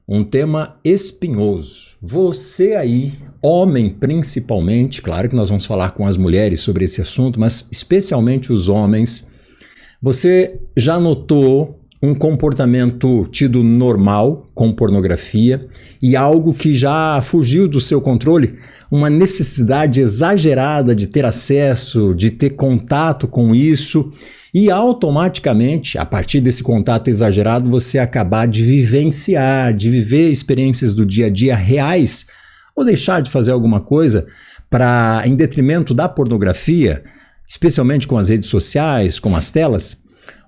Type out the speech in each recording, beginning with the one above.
um tema espinhoso. Você aí, homem principalmente, claro que nós vamos falar com as mulheres sobre esse assunto, mas especialmente os homens, você já notou um comportamento tido normal com pornografia e algo que já fugiu do seu controle? Uma necessidade exagerada de ter acesso, de ter contato com isso e automaticamente, a partir desse contato exagerado, você acabar de vivenciar, de viver experiências do dia a dia reais ou deixar de fazer alguma coisa em detrimento da pornografia, especialmente com as redes sociais, com as telas?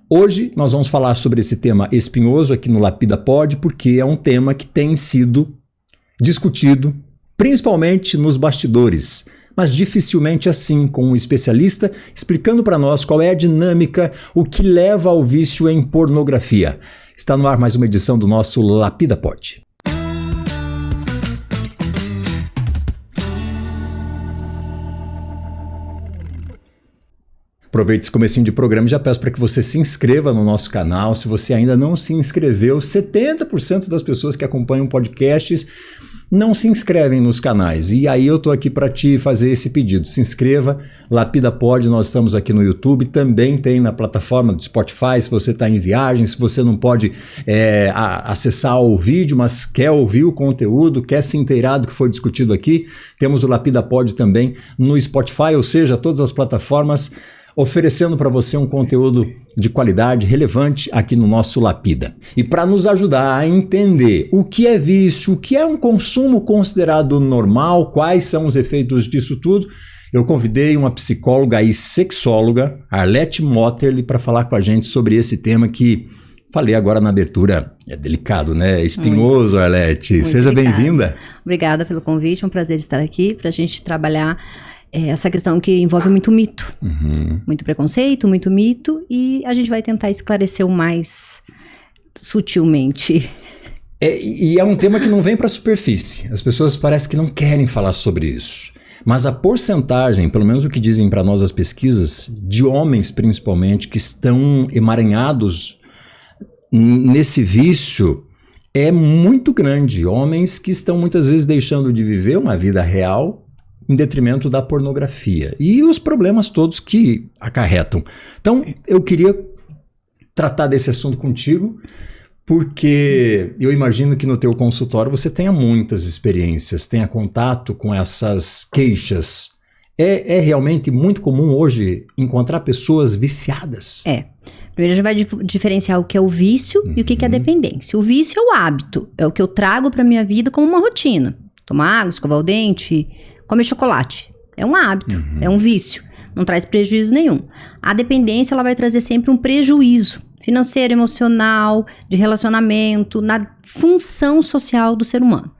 Hoje nós vamos falar sobre esse tema espinhoso aqui no Lapida Pod, porque é um tema que tem sido discutido, principalmente nos bastidores, mas dificilmente assim, com um especialista explicando para nós qual é a dinâmica, o que leva ao vício em pornografia. Está no ar mais uma edição do nosso Lapida Pod. Aproveite esse comecinho de programa e já peço para que você se inscreva no nosso canal. Se você ainda não se inscreveu, 70% das pessoas que acompanham podcasts não se inscrevem nos canais. E aí eu tô aqui para te fazer esse pedido. Se inscreva, Lapida Pod, nós estamos aqui no YouTube, também tem na plataforma do Spotify, se você está em viagem, se você não pode acessar o vídeo, mas quer ouvir o conteúdo, quer se inteirar do que foi discutido aqui, temos o Lapida Pod também no Spotify, ou seja, todas as plataformas, oferecendo para você um conteúdo de qualidade relevante aqui no nosso Lapida. E para nos ajudar a entender o que é vício, o que é um consumo considerado normal, quais são os efeitos disso tudo, eu convidei uma psicóloga e sexóloga, Arlete Motterly, para falar com a gente sobre esse tema que falei agora na abertura. É delicado, né? É espinhoso, Arlete. Seja bem-vinda. Obrigada pelo convite, é um prazer estar aqui para a gente trabalhar essa questão que envolve muito mito, muito preconceito, muito mito, e a gente vai tentar esclarecer o mais sutilmente. E é um tema que não vem para a superfície. As pessoas parecem que não querem falar sobre isso. Mas a porcentagem, pelo menos o que dizem para nós as pesquisas, de homens principalmente, que estão emaranhados nesse vício, é muito grande. Homens que estão muitas vezes deixando de viver uma vida real em detrimento da pornografia e os problemas todos que acarretam. Então, eu queria tratar desse assunto contigo, porque eu imagino que no teu consultório você tenha muitas experiências, tenha contato com essas queixas. É realmente muito comum hoje encontrar pessoas viciadas? Primeiro a gente vai diferenciar o que é o vício e o que é a dependência. O vício é o hábito, é o que eu trago para minha vida como uma rotina. Tomar água, escovar o dente, comer chocolate. É um hábito, é um vício. Não traz prejuízo nenhum. A dependência, ela vai trazer sempre um prejuízo financeiro, emocional, de relacionamento, na função social do ser humano.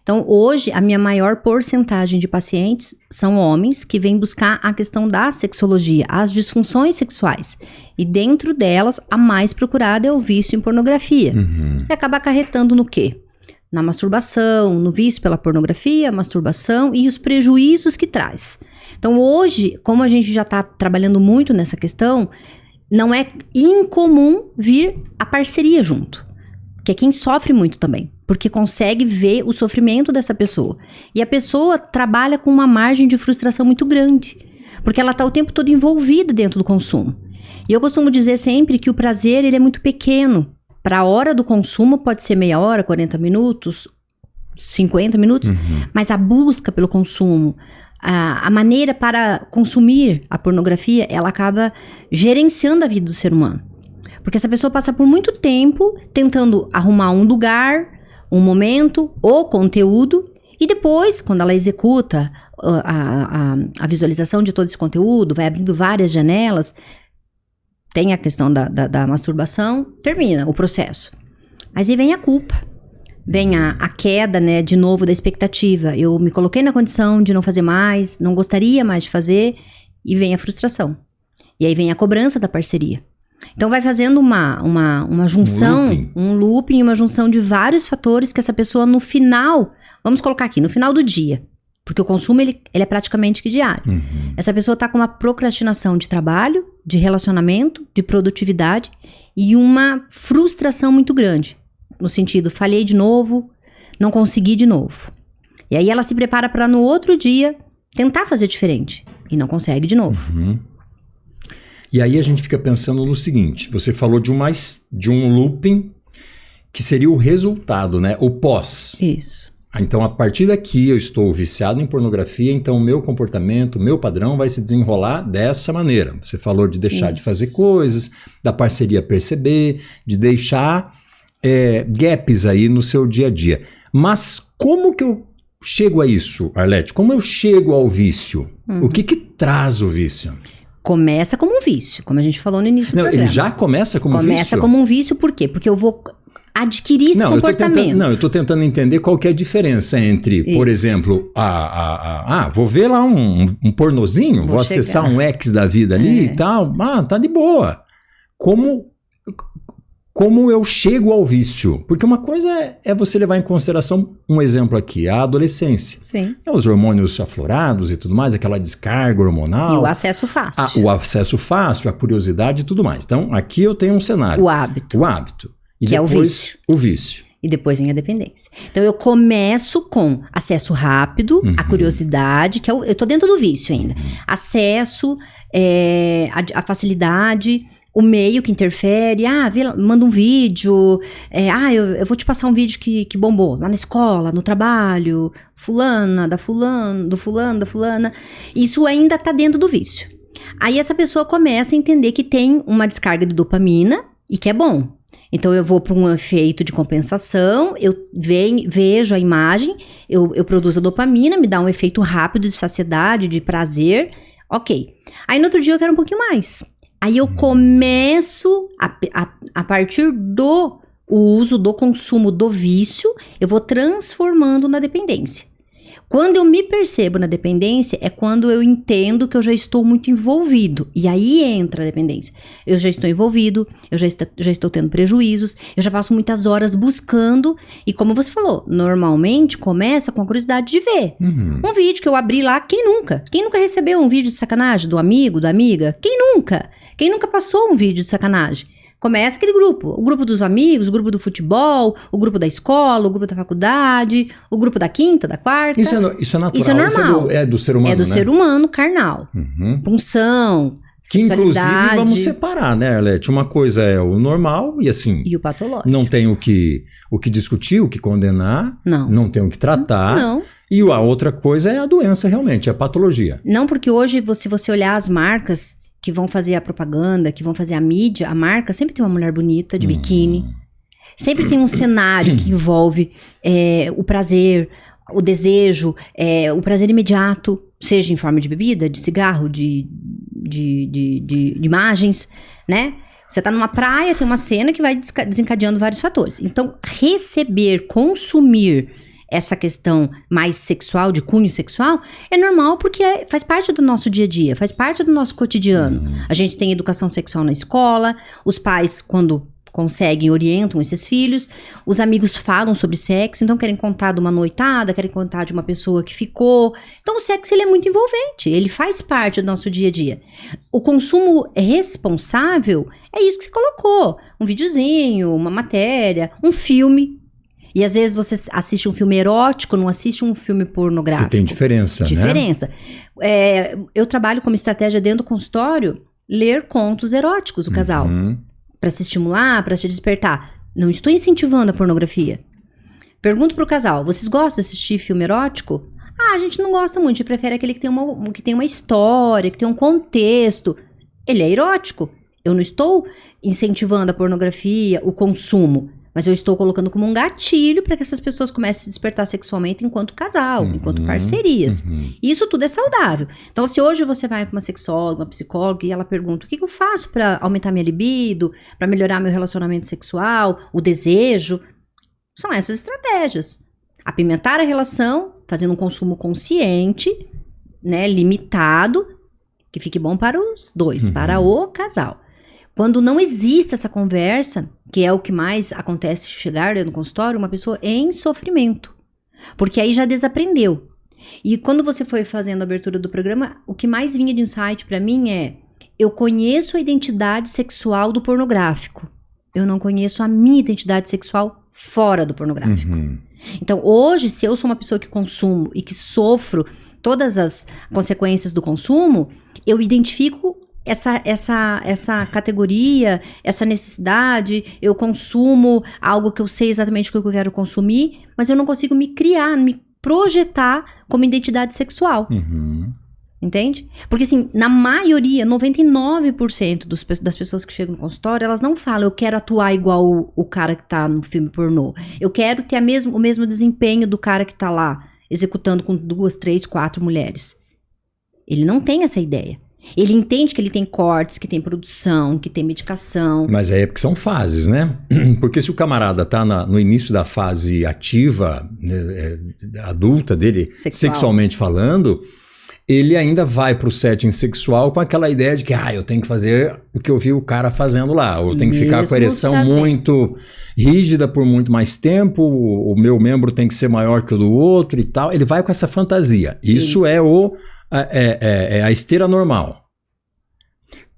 Então, hoje, a minha maior porcentagem de pacientes são homens que vêm buscar a questão da sexologia, as disfunções sexuais. E dentro delas, a mais procurada é o vício em pornografia. E acaba acarretando no quê? Na masturbação, no vício pela pornografia, masturbação e os prejuízos que traz. Então hoje, como a gente já está trabalhando muito nessa questão, não é incomum vir a parceria junto. Que é quem sofre muito também, porque consegue ver o sofrimento dessa pessoa. E a pessoa trabalha com uma margem de frustração muito grande, porque ela está o tempo todo envolvida dentro do consumo. E eu costumo dizer sempre que o prazer ele é muito pequeno. Para a hora do consumo pode ser meia hora, 40 minutos, 50 minutos, mas a busca pelo consumo, a maneira para consumir a pornografia, ela acaba gerenciando a vida do ser humano. Porque essa pessoa passa por muito tempo tentando arrumar um lugar, um momento, ou conteúdo, e depois, quando ela executa a visualização de todo esse conteúdo, vai abrindo várias janelas, tem a questão da masturbação, termina o processo. Mas aí vem a culpa, vem a queda, né, de novo da expectativa. Eu me coloquei na condição de não fazer mais, não gostaria mais de fazer, e vem a frustração. E aí vem a cobrança da parceria. Então vai fazendo uma junção, um looping, uma junção de vários fatores que essa pessoa no final, vamos colocar aqui, no final do dia, porque o consumo ele é praticamente que diário. Essa pessoa está com uma procrastinação de trabalho, de relacionamento, de produtividade e uma frustração muito grande. no sentido, falhei de novo, não consegui de novo. E aí ela se prepara para no outro dia tentar fazer diferente. E não consegue de novo. E aí a gente fica pensando no seguinte, você falou de um looping que seria o resultado, né? O pós. Isso. Então, a partir daqui, eu estou viciado em pornografia, então o meu comportamento, o meu padrão vai se desenrolar dessa maneira. Você falou de deixar de fazer coisas, da parceria perceber, de deixar gaps aí no seu dia a dia. Mas como que eu chego a isso, Arlete? Como eu chego ao vício? O que traz o vício? Começa como um vício, como a gente falou no início do programa. Ele já começa como um vício? Começa como um vício, por quê? Porque eu vou adquirir esse comportamento. Eu tô tentando entender qual que é a diferença entre, por exemplo, vou ver lá um pornozinho, vou acessar um X da vida ali e tal, tá de boa. Como eu chego ao vício? Porque uma coisa é você levar em consideração, um exemplo aqui, a adolescência. Sim. Os hormônios aflorados e tudo mais, aquela descarga hormonal. E o acesso fácil. O acesso fácil, a curiosidade e tudo mais. Então, aqui eu tenho um cenário. O hábito. E que depois, é o vício. O vício. E depois vem a dependência. Então, eu começo com acesso rápido, a curiosidade, que eu tô dentro do vício ainda. Acesso, a facilidade, o meio que interfere. Manda um vídeo. Eu vou te passar um vídeo que bombou. Lá na escola, no trabalho. Do fulano, da fulana. Isso ainda tá dentro do vício. Aí essa pessoa começa a entender que tem uma descarga de dopamina e que é bom. Então, eu vou para um efeito de compensação, eu vejo a imagem, eu produzo a dopamina, me dá um efeito rápido de saciedade, de prazer, ok. Aí, no outro dia, eu quero um pouquinho mais. Aí, eu começo, a partir do uso, do consumo, do vício, eu vou transformando na dependência. Quando eu me percebo na dependência, é quando eu entendo que eu já estou muito envolvido. E aí entra a dependência. Eu já estou envolvido, eu já estou tendo prejuízos, eu já passo muitas horas buscando. E como você falou, normalmente começa com a curiosidade de ver. Um vídeo que eu abri lá, quem nunca? Quem nunca recebeu um vídeo de sacanagem do amigo, da amiga? Quem nunca? Quem nunca passou um vídeo de sacanagem? Começa aquele grupo, o grupo dos amigos, o grupo do futebol, o grupo da escola, o grupo da faculdade, o grupo da quinta, da quarta. Isso é natural, isso é normal. É do ser humano, É do ser humano, carnal. Punção, que inclusive vamos separar, né, Arlete? Uma coisa é o normal e assim... E o patológico. Não tem o que discutir, o que condenar. Não tem o que tratar. Não. E a outra coisa é a doença realmente, é a patologia. Não, porque hoje, se você olhar as marcas que vão fazer a propaganda, que vão fazer a mídia, a marca sempre tem uma mulher bonita, de biquíni. Sempre tem um cenário que envolve o prazer, o desejo, o prazer imediato, seja em forma de bebida, de cigarro, de imagens, né? Você tá numa praia, tem uma cena que vai desencadeando vários fatores. Então, consumir essa questão mais sexual, de cunho sexual, é normal porque faz parte do nosso dia a dia, faz parte do nosso cotidiano. A gente tem educação sexual na escola, os pais, quando conseguem, orientam esses filhos, os amigos falam sobre sexo, então querem contar de uma noitada, querem contar de uma pessoa que ficou. Então o sexo, ele é muito envolvente, ele faz parte do nosso dia a dia. O consumo responsável é isso que você colocou, um videozinho, uma matéria, um filme. E às vezes você assiste um filme erótico, não assiste um filme pornográfico. Que tem diferença, né? Eu trabalho como estratégia dentro do consultório, ler contos eróticos do casal. Para se estimular, para se despertar. Não estou incentivando a pornografia. Pergunto pro casal, vocês gostam de assistir filme erótico? A gente não gosta muito, a gente prefere aquele que tem uma história, que tem um contexto. Ele é erótico. Eu não estou incentivando a pornografia, o consumo. Mas eu estou colocando como um gatilho para que essas pessoas comecem a se despertar sexualmente enquanto casal, enquanto parcerias. E isso tudo é saudável. Então, se hoje você vai para uma sexóloga, uma psicóloga, e ela pergunta, o que eu faço para aumentar minha libido, para melhorar meu relacionamento sexual, o desejo? São essas estratégias. Apimentar a relação, fazendo um consumo consciente, né, limitado, que fique bom para os dois, para o casal. Quando não existe essa conversa, que é o que mais acontece chegar no consultório, uma pessoa em sofrimento. Porque aí já desaprendeu. E quando você foi fazendo a abertura do programa, o que mais vinha de insight pra mim é: eu conheço a identidade sexual do pornográfico. Eu não conheço a minha identidade sexual fora do pornográfico. Uhum. Então, hoje, se eu sou uma pessoa que consumo e que sofro todas as consequências do consumo, eu identifico essa categoria, essa necessidade, eu consumo algo que eu sei exatamente o que eu quero consumir, mas eu não consigo me criar, me projetar como identidade sexual. Uhum. Entende? Porque assim, na maioria, 99% das pessoas que chegam no consultório, elas não falam, eu quero atuar igual o cara que tá no filme pornô. Eu quero ter o mesmo desempenho do cara que tá lá, executando com 2, 3, 4 mulheres. Ele não tem essa ideia. Ele entende que ele tem cortes, que tem produção, que tem medicação. Mas é porque são fases, né? Porque se o camarada tá no início da fase ativa, adulta dele, sexualmente falando, ele ainda vai pro setting sexual com aquela ideia de que, eu tenho que fazer o que eu vi o cara fazendo lá. Ou eu tenho que ficar com a ereção muito rígida por muito mais tempo, o meu membro tem que ser maior que o do outro e tal. Ele vai com essa fantasia. Isso é a esteira normal.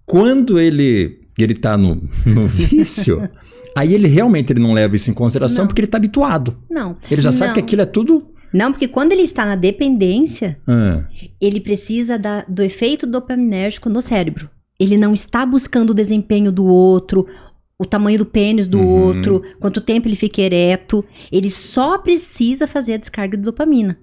Quando ele tá no vício, aí ele realmente não leva isso em consideração porque ele tá habituado. Não. Ele já sabe que aquilo é tudo... Não, porque quando ele está na dependência, ele precisa do efeito dopaminérgico no cérebro. Ele não está buscando o desempenho do outro, o tamanho do pênis do outro, quanto tempo ele fica ereto. Ele só precisa fazer a descarga de dopamina.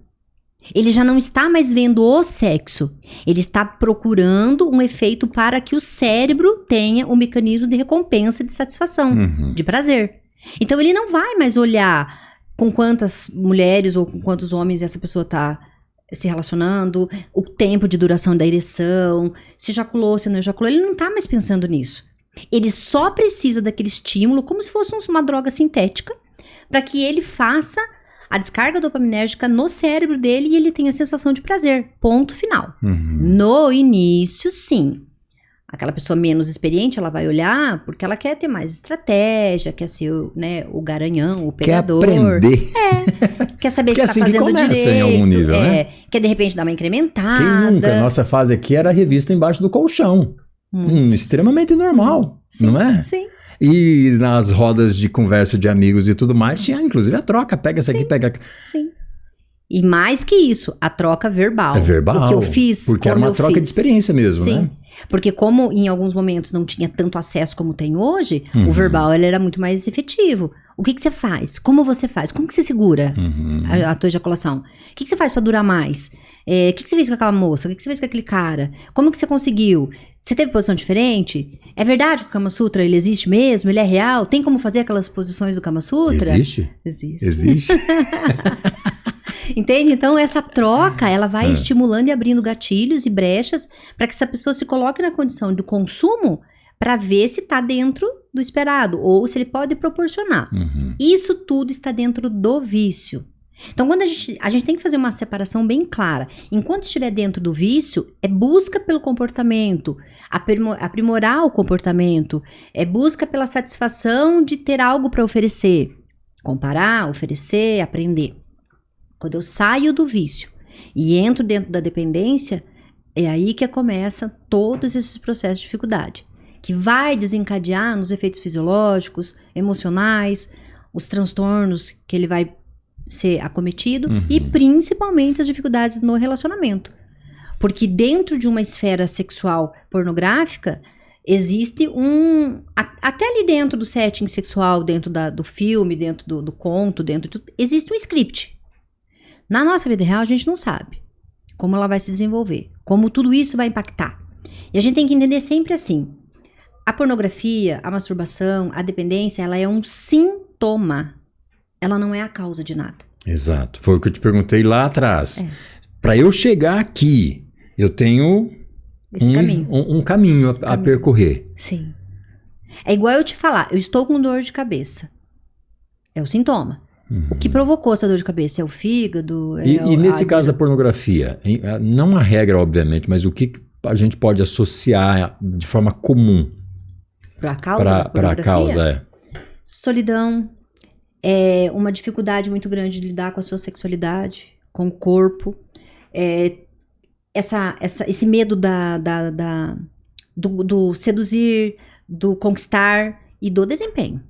Ele já não está mais vendo o sexo. Ele está procurando um efeito para que o cérebro tenha um mecanismo de recompensa, de satisfação, de prazer. Então ele não vai mais olhar com quantas mulheres ou com quantos homens essa pessoa está se relacionando, o tempo de duração da ereção, se ejaculou, se não ejaculou. Ele não está mais pensando nisso. Ele só precisa daquele estímulo, como se fosse uma droga sintética, para que ele faça a descarga dopaminérgica no cérebro dele e ele tenha a sensação de prazer. Ponto final. No início, sim. Aquela pessoa menos experiente, ela vai olhar porque ela quer ter mais estratégia, quer ser o garanhão, o pegador. Quer aprender. Quer saber se tá assim fazendo começa direito. Em algum nível, né? Quer de repente dar uma incrementada. Quem nunca? Nossa fase aqui era a revista embaixo do colchão. Extremamente normal, Sim, não é? Sim. E nas rodas de conversa de amigos e tudo mais, tinha inclusive a troca. Pega essa aqui, pega... Sim. E mais que isso, a troca verbal. É verbal. O que eu fiz, porque era uma troca de experiência mesmo, Sim. né? Porque como em alguns momentos não tinha tanto acesso como tem hoje, o verbal ele era muito mais efetivo. O que você faz? Como você faz? Como que você segura a tua ejaculação? O que você faz pra durar mais? O que você fez com aquela moça? O que você fez com aquele cara? Como que você conseguiu? Você teve posição diferente? É verdade que o Kama Sutra ele existe mesmo? Ele é real? Tem como fazer aquelas posições do Kama Sutra? Existe? Existe. Entende? Então, essa troca, ela vai estimulando e abrindo gatilhos e brechas para que essa pessoa se coloque na condição do consumo para ver se está dentro do esperado ou se ele pode proporcionar. Isso tudo está dentro do vício. Então, quando a gente tem que fazer uma separação bem clara. Enquanto estiver dentro do vício, é busca pelo comportamento, aprimorar o comportamento, é busca pela satisfação de ter algo para oferecer. Comparar, oferecer, aprender. Quando eu saio do vício e entro dentro da dependência, é aí que começa todos esses processos de dificuldade, que vai desencadear nos efeitos fisiológicos, emocionais, os transtornos que ele vai ser acometido e principalmente as dificuldades no relacionamento. Porque dentro de uma esfera sexual pornográfica, existe até ali dentro do setting sexual, dentro do filme, dentro do conto, existe um script. Na nossa vida real, a gente não sabe como ela vai se desenvolver, como tudo isso vai impactar. E a gente tem que entender sempre assim, a pornografia, a masturbação, a dependência, ela é um sintoma, ela não é a causa de nada. Exato, foi o que eu te perguntei lá atrás. Para eu chegar aqui, eu tenho um caminho a percorrer. Sim. É igual eu te falar, eu estou com dor de cabeça, é o sintoma. O que provocou essa dor de cabeça? É o fígado? E nesse caso da pornografia, não uma regra, obviamente, mas o que a gente pode associar de forma comum para a causa da pornografia? Para a causa, Solidão, uma dificuldade muito grande de lidar com a sua sexualidade, com o corpo, esse medo do seduzir, do conquistar e do desempenho.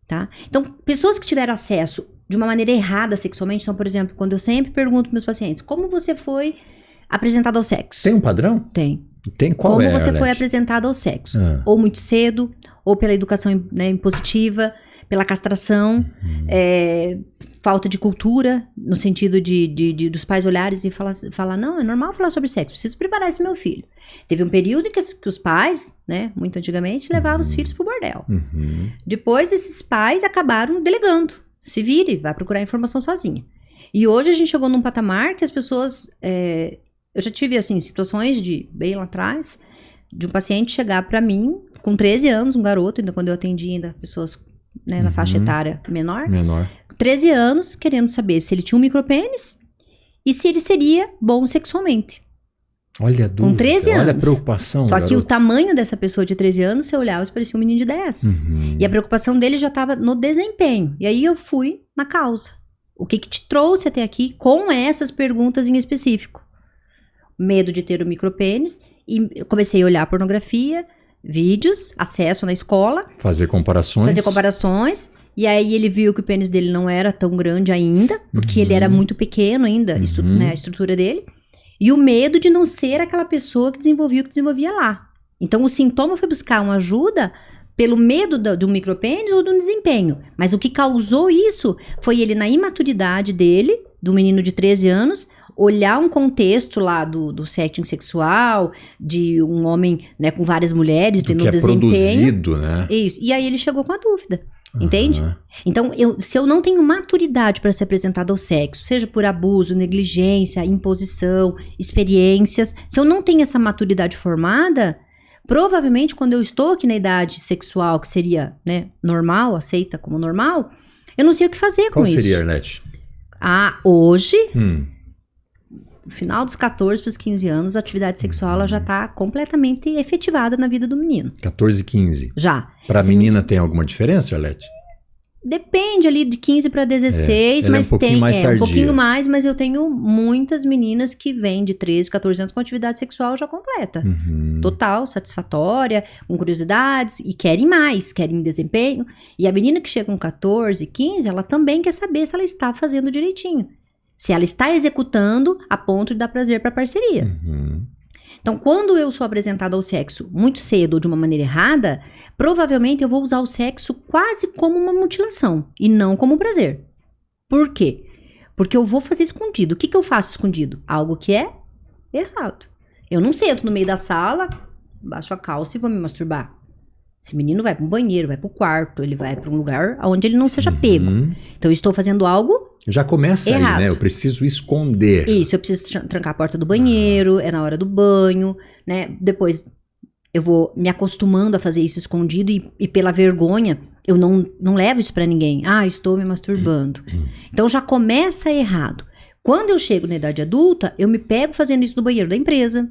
tá? Então, pessoas que tiveram acesso de uma maneira errada sexualmente, então, por exemplo, quando eu sempre pergunto para meus pacientes, como você foi apresentado ao sexo? Tem um padrão? Tem. Tem qual como é, você Arlete? foi apresentado ao sexo? Ou muito cedo, ou pela educação, né, impositiva, pela castração, falta de cultura, no sentido dos pais olharem e falar, não, é normal falar sobre sexo, preciso preparar esse meu filho. Teve um período que os pais, né, muito antigamente, levavam os filhos pro bordel. Depois, esses pais acabaram delegando. Se vire, vai procurar informação sozinha. E hoje a gente chegou num patamar que as pessoas... eu já tive, assim, situações bem lá atrás, de um paciente chegar pra mim, com 13 anos, um garoto, ainda quando eu atendi ainda pessoas, né, na faixa etária menor. 13 anos, querendo saber se ele tinha um micropênis e se ele seria bom sexualmente. Olha a dúvida, com 13 anos. Olha a preocupação. Só que o tamanho dessa pessoa de 13 anos, se eu olhava, parecia um menino de 10. E a preocupação dele já estava no desempenho. E aí eu fui na causa. O que te trouxe até aqui com essas perguntas em específico? Medo de ter o micropênis. E eu comecei a olhar a pornografia, vídeos, acesso na escola. Fazer comparações. E aí ele viu que o pênis dele não era tão grande ainda, porque ele era muito pequeno ainda, né, a estrutura dele. E o medo de não ser aquela pessoa que desenvolvia o que desenvolvia lá. Então o sintoma foi buscar uma ajuda pelo medo do micropênis ou do desempenho. Mas o que causou isso foi ele, na imaturidade dele, do menino de 13 anos, olhar um contexto lá do setting sexual, de um homem, né, com várias mulheres, tendo um desempenho. Produzido, né? Isso. E aí ele chegou com a dúvida. Entende? Então, se eu não tenho maturidade para ser apresentado ao sexo, seja por abuso, negligência, imposição, experiências, se eu não tenho essa maturidade formada, provavelmente quando eu estou aqui na idade sexual, que seria, né, normal, aceita como normal, eu não sei o que fazer com isso. Qual seria, Arlete? Hoje, no final dos 14 para os 15 anos, a atividade sexual ela já está completamente efetivada na vida do menino. 14 e 15. Já. Para a menina tem alguma diferença, Arlete? Depende ali de 15 para 16, mas tem um pouquinho mais, mas eu tenho muitas meninas que vêm de 13, 14 anos com atividade sexual já completa. Total, satisfatória, com curiosidades, e querem mais, querem desempenho. E a menina que chega com 14, 15, ela também quer saber se ela está fazendo direitinho. Se ela está executando a ponto de dar prazer para a parceria. Então, quando eu sou apresentada ao sexo muito cedo ou de uma maneira errada, provavelmente eu vou usar o sexo quase como uma mutilação e não como prazer. Por quê? Porque eu vou fazer escondido. O que eu faço escondido? Algo que é errado. Eu não sento no meio da sala, baixo a calça e vou me masturbar. Esse menino vai para um banheiro, vai para o quarto, ele vai para um lugar onde ele não seja pego. Então, eu estou fazendo algo já começa errado. Aí, né? Eu preciso esconder. Isso, eu preciso trancar a porta do banheiro, é na hora do banho, né? Depois eu vou me acostumando a fazer isso escondido e pela vergonha, eu não levo isso pra ninguém. Estou me masturbando. Então já começa errado. Quando eu chego na idade adulta, eu me pego fazendo isso no banheiro da empresa.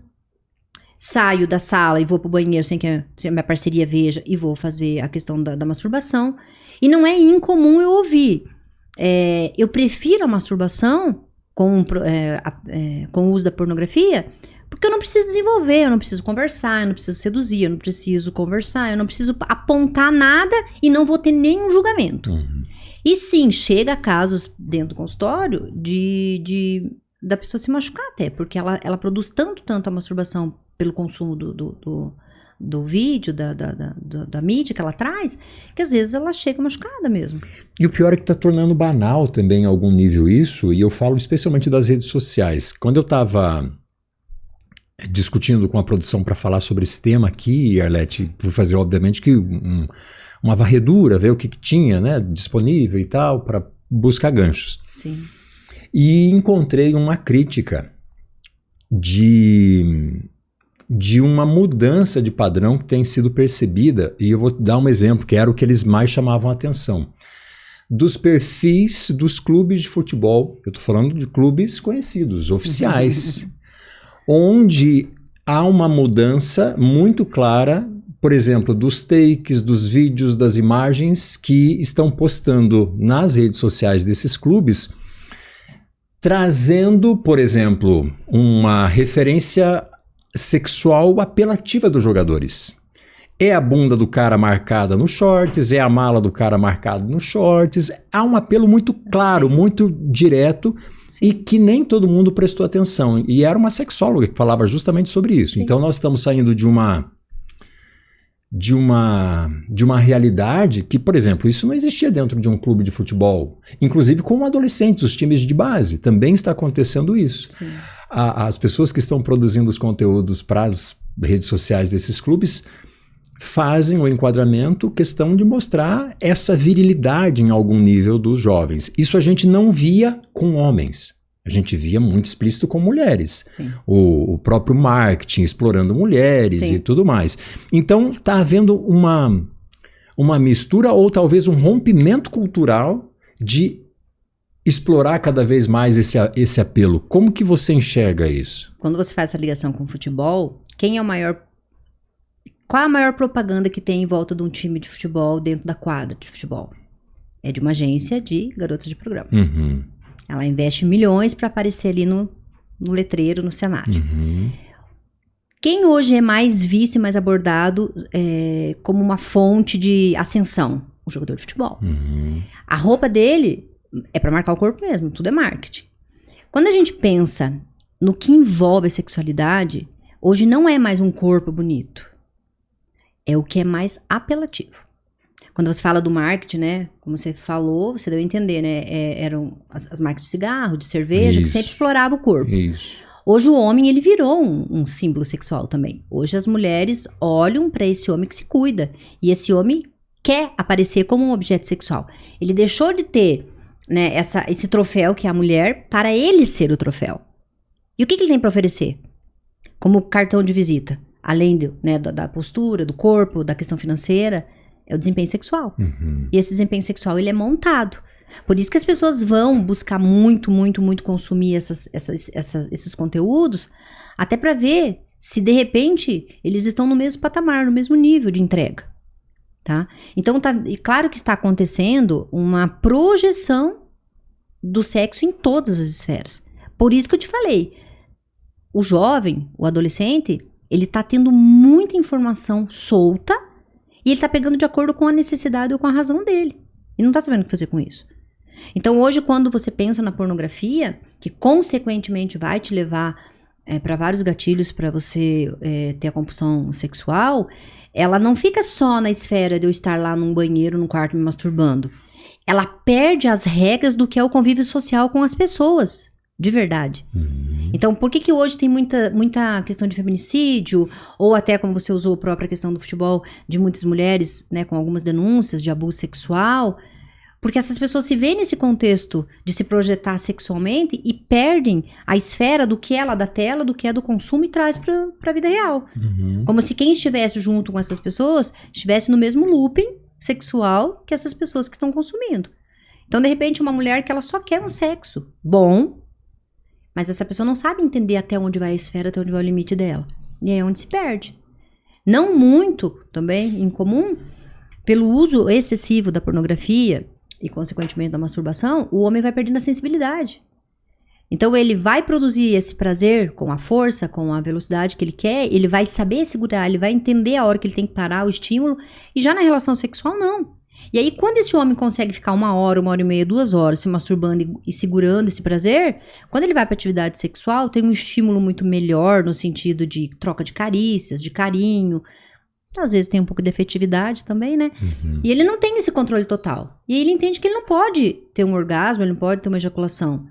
Saio da sala e vou pro banheiro sem que a minha parceria veja e vou fazer a questão da masturbação. E não é incomum eu ouvir. Eu prefiro a masturbação com o uso da pornografia porque eu não preciso desenvolver, eu não preciso conversar, eu não preciso seduzir, eu não preciso conversar, eu não preciso apontar nada e não vou ter nenhum julgamento. E sim, chega a casos dentro do consultório da pessoa se machucar até, porque ela produz tanto a masturbação pelo consumo do vídeo, da mídia que ela traz, que às vezes ela chega machucada mesmo. E o pior é que está tornando banal também em algum nível isso, e eu falo especialmente das redes sociais. Quando eu estava discutindo com a produção para falar sobre esse tema aqui, Arlete, fui fazer obviamente que uma varredura, ver o que tinha, né, disponível e tal, para buscar ganchos. Sim. E encontrei uma crítica de uma mudança de padrão que tem sido percebida, e eu vou dar um exemplo, que era o que eles mais chamavam a atenção. Dos perfis dos clubes de futebol, eu estou falando de clubes conhecidos, oficiais, onde há uma mudança muito clara, por exemplo, dos takes, dos vídeos, das imagens que estão postando nas redes sociais desses clubes, trazendo, por exemplo, uma referência sexual apelativa dos jogadores. É a bunda do cara marcada nos shorts, é a mala do cara marcada nos shorts. Há um apelo muito claro, muito direto, e que nem todo mundo prestou atenção. E era uma sexóloga que falava justamente sobre isso. Então nós estamos saindo de uma realidade que, por exemplo, isso não existia dentro de um clube de futebol. Inclusive com adolescentes, os times de base, também está acontecendo isso. Sim. As pessoas que estão produzindo os conteúdos para as redes sociais desses clubes fazem o enquadramento questão de mostrar essa virilidade em algum nível dos jovens. Isso a gente não via com homens. A gente via muito explícito com mulheres. O próprio marketing explorando mulheres e tudo mais. Então está havendo uma mistura ou talvez um rompimento cultural de explorar cada vez mais esse apelo. Como que você enxerga isso? Quando você faz essa ligação com o futebol, qual a maior propaganda que tem em volta de um time de futebol dentro da quadra de futebol? É de uma agência de garotas de programa. Uhum. Ela investe milhões para aparecer ali no letreiro, no cenário. Uhum. Quem hoje é mais visto e mais abordado como uma fonte de ascensão? O jogador de futebol. Uhum. A roupa dele é para marcar o corpo mesmo, tudo é marketing. Quando a gente pensa no que envolve a sexualidade, hoje não é mais um corpo bonito. É o que é mais apelativo. Quando você fala do marketing, né? Como você falou, você deu a entender, né? Eram as marcas de cigarro, de cerveja, que sempre exploravam o corpo. Isso. Hoje o homem, ele virou um símbolo sexual também. Hoje as mulheres olham para esse homem que se cuida. E esse homem quer aparecer como um objeto sexual. Ele deixou de ter, né, esse troféu que é a mulher para ele ser o troféu. E o que ele tem para oferecer? Como cartão de visita. Além da postura, do corpo, da questão financeira, é o desempenho sexual. Uhum. E esse desempenho sexual, ele é montado. Por isso que as pessoas vão buscar muito, muito, muito consumir esses conteúdos, até para ver se, de repente, eles estão no mesmo patamar, no mesmo nível de entrega. Tá? Então, claro que está acontecendo uma projeção do sexo em todas as esferas. Por isso que eu te falei, o jovem, o adolescente, ele tá tendo muita informação solta e ele tá pegando de acordo com a necessidade ou com a razão dele. E não tá sabendo o que fazer com isso. Então hoje, quando você pensa na pornografia, que consequentemente vai te levar para vários gatilhos para você ter a compulsão sexual, ela não fica só na esfera de eu estar lá num banheiro, num quarto me masturbando. Ela perde as regras do que é o convívio social com as pessoas. De verdade. Uhum. Então, por que hoje tem muita questão de feminicídio, ou até, como você usou a própria questão do futebol, de muitas mulheres, né, com algumas denúncias de abuso sexual? Porque essas pessoas se veem nesse contexto de se projetar sexualmente e perdem a esfera do que é lá da tela, do que é do consumo e traz para a vida real. Uhum. Como se quem estivesse junto com essas pessoas estivesse no mesmo looping sexual que essas pessoas que estão consumindo. Então, de repente, uma mulher que ela só quer um sexo bom, mas essa pessoa não sabe entender até onde vai a esfera, até onde vai o limite dela. E é onde se perde. Não muito, também, incomum, pelo uso excessivo da pornografia e, consequentemente, da masturbação, o homem vai perdendo a sensibilidade. Então, ele vai produzir esse prazer com a força, com a velocidade que ele quer, ele vai saber segurar, ele vai entender a hora que ele tem que parar o estímulo, e já na relação sexual, não. E aí, quando esse homem consegue ficar 1 hora, 1h30, 2 horas se masturbando e segurando esse prazer, quando ele vai para atividade sexual, tem um estímulo muito melhor no sentido de troca de carícias, de carinho. Às vezes tem um pouco de efetividade também, né? Uhum. E ele não tem esse controle total. E aí ele entende que ele não pode ter um orgasmo, ele não pode ter uma ejaculação.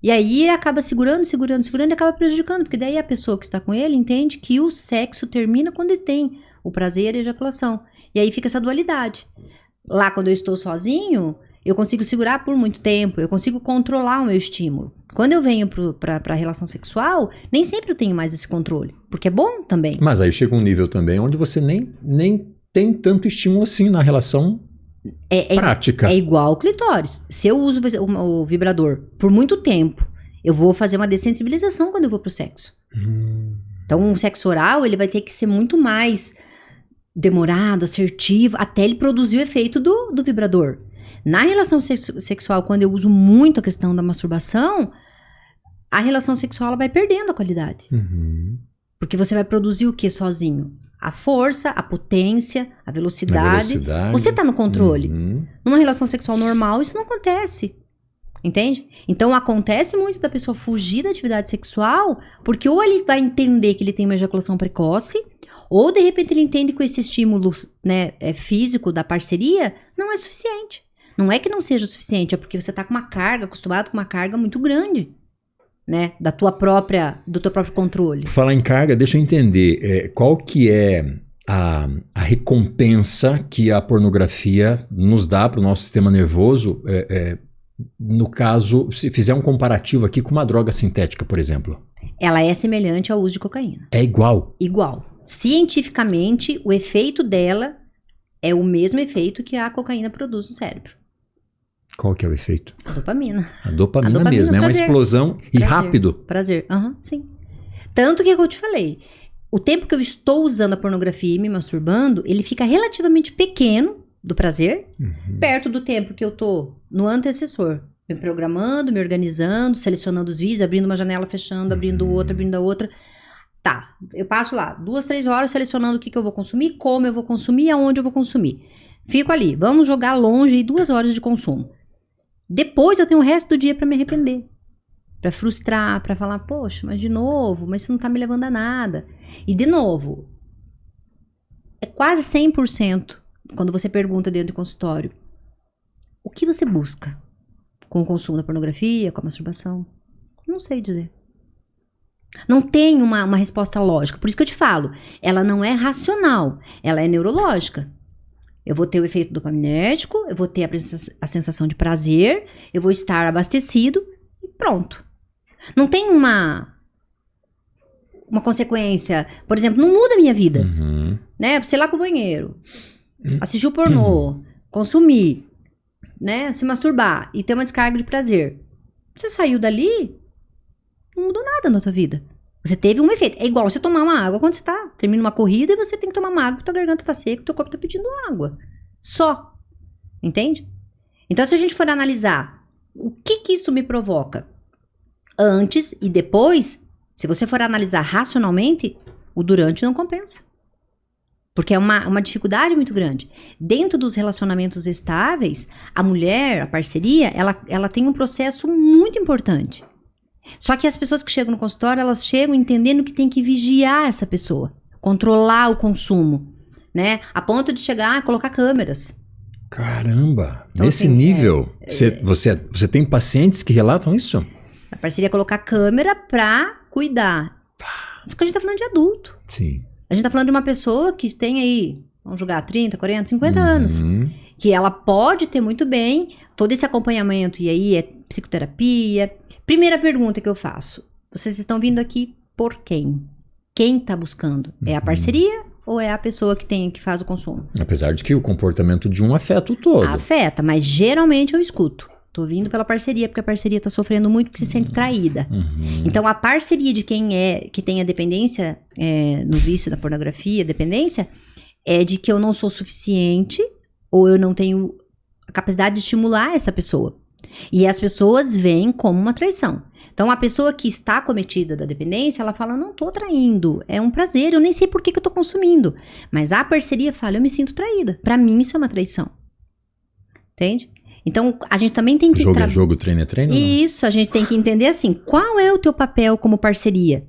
E aí ele acaba segurando e acaba prejudicando. Porque daí a pessoa que está com ele entende que o sexo termina quando ele tem o prazer e a ejaculação. E aí fica essa dualidade. Lá, quando eu estou sozinho, eu consigo segurar por muito tempo, eu consigo controlar o meu estímulo. Quando eu venho para a relação sexual, nem sempre eu tenho mais esse controle, porque é bom também. Mas aí chega um nível também onde você nem tem tanto estímulo assim na relação prática. É igual o clitóris. Se eu uso o vibrador por muito tempo, eu vou fazer uma dessensibilização quando eu vou pro sexo. Então, o sexo oral, ele vai ter que ser muito mais demorado, assertivo, até ele produzir o efeito do vibrador. Na relação sexual, quando eu uso muito a questão da masturbação, a relação sexual ela vai perdendo a qualidade. Uhum. Porque você vai produzir o que sozinho? a força, a potência, a velocidade. Você tá no controle. Numa relação sexual normal, isso não acontece. Entende? Então, acontece muito da pessoa fugir da atividade sexual, porque ou ele vai entender que ele tem uma ejaculação precoce, ou de repente ele entende que esse estímulo, né, físico da parceria não é suficiente. Não é que não seja o suficiente, é porque você tá com uma carga, acostumado com uma carga muito grande, né, do teu próprio controle. Por falar em carga, deixa eu entender, qual que é a recompensa que a pornografia nos dá para o nosso sistema nervoso, no caso, se fizer um comparativo aqui com uma droga sintética, por exemplo. Ela é semelhante ao uso de cocaína. É igual? Igual. Cientificamente, o efeito dela é o mesmo efeito que a cocaína produz no cérebro. Qual que é o efeito? A dopamina. A dopamina mesmo, é uma explosão e rápido. Prazer, sim. Tanto que eu te falei, o tempo que eu estou usando a pornografia e me masturbando, ele fica relativamente pequeno do prazer, perto do tempo que eu tô no antecessor, me programando, me organizando, selecionando os vídeos, abrindo uma janela, fechando, abrindo outra. Tá, eu passo lá 2, 3 horas selecionando o que eu vou consumir, como eu vou consumir, aonde eu vou consumir. Fico ali, vamos jogar longe aí 2 horas de consumo. Depois eu tenho o resto do dia pra me arrepender, pra frustrar, pra falar, poxa, mas de novo, mas isso não tá me levando a nada. E de novo, é quase 100% quando você pergunta dentro do consultório, o que você busca com o consumo da pornografia, com a masturbação? Não sei dizer. Não tem uma resposta lógica. Por isso que eu te falo, ela não é racional, ela é neurológica. Eu vou ter o efeito dopaminérgico, eu vou ter a sensação de prazer, eu vou estar abastecido e pronto. Não tem uma consequência, por exemplo, não muda a minha vida. Né? Você ir lá pro banheiro, assistir o pornô, consumir, né? Se masturbar e ter uma descarga de prazer. Você saiu dali, não mudou nada na tua vida. Você teve um efeito. É igual você tomar uma água quando você termina uma corrida e você tem que tomar uma água porque tua garganta tá seca, teu corpo tá pedindo água. Só. Entende? Então, se a gente for analisar o que isso me provoca antes e depois, se você for analisar racionalmente, o durante não compensa. Porque é uma dificuldade muito grande. Dentro dos relacionamentos estáveis, a mulher, a parceria, ela tem um processo muito importante. Só que as pessoas que chegam no consultório, elas chegam entendendo que tem que vigiar essa pessoa, controlar o consumo, né? A ponto de chegar a colocar câmeras. Caramba! Então, nesse assim, nível, você tem pacientes que relatam isso? A parceria colocar câmera pra cuidar. Só que a gente tá falando de adulto. Sim. A gente tá falando de uma pessoa que tem aí, vamos julgar, 30, 40, 50 anos. Que ela pode ter muito bem todo esse acompanhamento. E aí é psicoterapia. Primeira pergunta que eu faço. Vocês estão vindo aqui por quem? Quem tá buscando? É a parceria ou é a pessoa que faz o consumo? Apesar de que o comportamento de um afeta o todo. Afeta, mas geralmente eu escuto. Tô vindo pela parceria, porque a parceria tá sofrendo muito, porque se sente traída. Então, a parceria de quem que tem a dependência no vício da pornografia, dependência, é de que eu não sou suficiente ou eu não tenho a capacidade de estimular essa pessoa. E as pessoas veem como uma traição. Então, a pessoa que está acometida da dependência, ela fala, não tô traindo, é um prazer, eu nem sei por que eu tô consumindo. Mas a parceria fala, eu me sinto traída. Pra mim, isso é uma traição. Entende? Então, a gente também tem que... Jogo é jogo, treino é treino? Isso, a gente tem que entender assim, qual é o teu papel como parceria?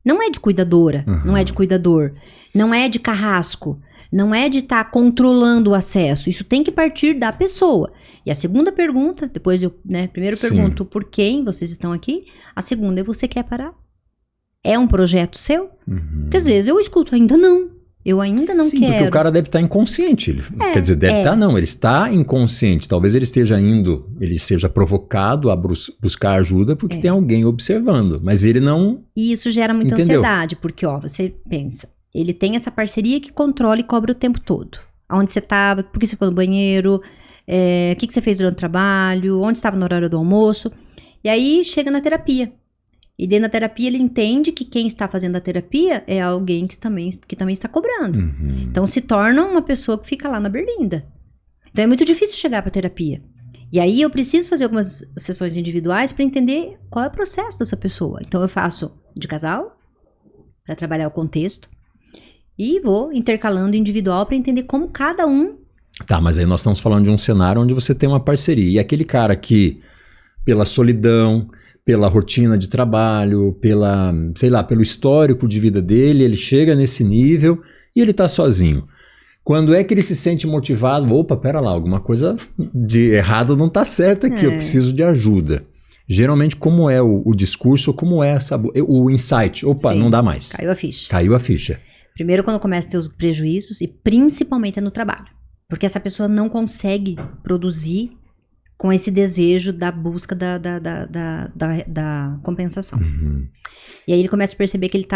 Não é de cuidadora, não é de cuidador, não é de carrasco, não é de estar controlando o acesso. Isso tem que partir da pessoa. E a segunda pergunta, depois eu, primeiro pergunto por quem vocês estão aqui, a segunda é você quer parar? É um projeto seu? Porque às vezes eu escuto, ainda não. Eu ainda não quero. Sim, porque o cara deve estar inconsciente. Quer dizer, deve estar não, ele está inconsciente. Talvez ele esteja ele seja provocado a buscar ajuda porque tem alguém observando. Mas ele não... E isso gera muita ansiedade, porque você pensa, ele tem essa parceria que controla e cobra o tempo todo. Onde você estava, por que você foi no banheiro, o que você fez durante o trabalho, onde estava na hora do almoço. E aí chega na terapia. E dentro da terapia ele entende que quem está fazendo a terapia é alguém que também está cobrando. Então se torna uma pessoa que fica lá na berlinda. Então é muito difícil chegar para terapia. E aí eu preciso fazer algumas sessões individuais para entender qual é o processo dessa pessoa. Então eu faço de casal, para trabalhar o contexto. E vou intercalando individual para entender como cada um... Tá, mas aí nós estamos falando de um cenário onde você tem uma parceria. E aquele cara que, pela solidão, pela rotina de trabalho, pelo histórico de vida dele, ele chega nesse nível e ele tá sozinho. Quando é que ele se sente motivado? Opa, pera lá, alguma coisa de errado não tá certo aqui, eu preciso de ajuda. Geralmente, como é o discurso, como é o insight? Opa, Sim, não dá mais. Caiu a ficha. Caiu a ficha. Primeiro, quando começa a ter os prejuízos, e principalmente é no trabalho. Porque essa pessoa não consegue produzir com esse desejo da busca da compensação. Uhum. E aí ele começa a perceber que ele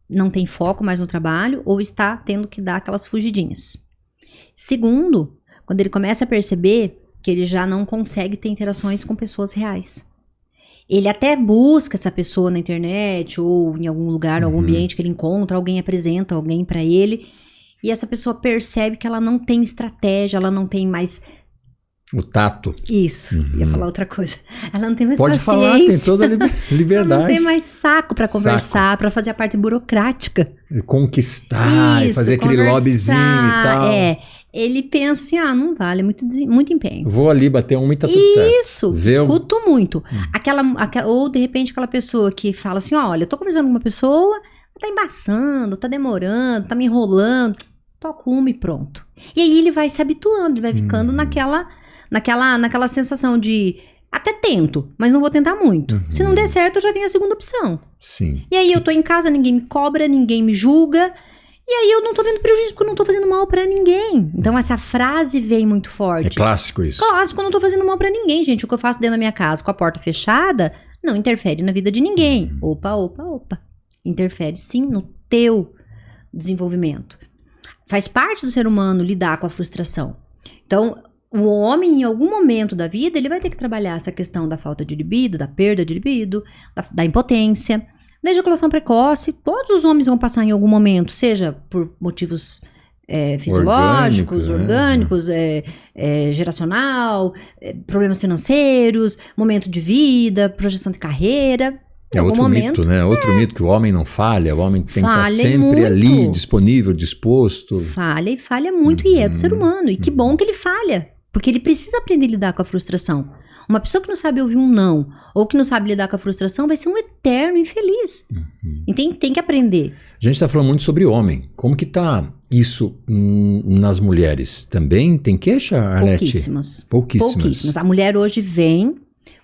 não tem foco mais no trabalho ou está tendo que dar aquelas fugidinhas. Segundo, quando ele começa a perceber que ele já não consegue ter interações com pessoas reais. Ele até busca essa pessoa na internet ou em algum lugar, algum ambiente que ele encontra, alguém apresenta alguém para ele e essa pessoa percebe que ela não tem estratégia, ela não tem mais... O tato. Isso, ia falar outra coisa. Ela não tem mais Pode paciência. falar, tem toda a liberdade. Ela não tem mais saco para conversar, para fazer a parte burocrática. E conquistar, e fazer aquele lobbyzinho e tal. Ele pensa assim, não vale, muito empenho. Vou ali bater e tá tudo certo. Isso, escuto muito. Ou de repente aquela pessoa que fala assim, olha, eu tô conversando com uma pessoa, tá embaçando, tá demorando, tá me enrolando, toco uma e pronto. E aí ele vai se habituando, ele vai ficando naquela sensação de até tento, mas não vou tentar muito. Se não der certo, eu já tenho a segunda opção. Sim. E aí eu tô em casa, ninguém me cobra, ninguém me julga. E aí eu não tô vendo prejuízo porque eu não tô fazendo mal pra ninguém. Então essa frase vem muito forte. É clássico isso. Clássico, eu não tô fazendo mal pra ninguém, gente. O que eu faço dentro da minha casa com a porta fechada não interfere na vida de ninguém. Opa. Interfere sim no teu desenvolvimento. Faz parte do ser humano lidar com a frustração. Então, o homem, em algum momento da vida, ele vai ter que trabalhar essa questão da falta de libido, da perda de libido, da impotência, da ejaculação precoce. Todos os homens vão passar em algum momento, seja por motivos fisiológicos, orgânicos, geracional, problemas financeiros, momento de vida, projeção de carreira. É outro mito, né? Outro mito que o homem não falha, o homem tem que estar sempre ali, disponível, disposto. Falha e falha muito, e é do ser humano. E que bom que ele falha, porque ele precisa aprender a lidar com a frustração. Uma pessoa que não sabe ouvir um não, ou que não sabe lidar com a frustração, vai ser um eterno infeliz. E tem que aprender. A gente está falando muito sobre homem. Como que tá isso nas mulheres? Também tem queixa, Arlete? Pouquíssimas. A mulher hoje vem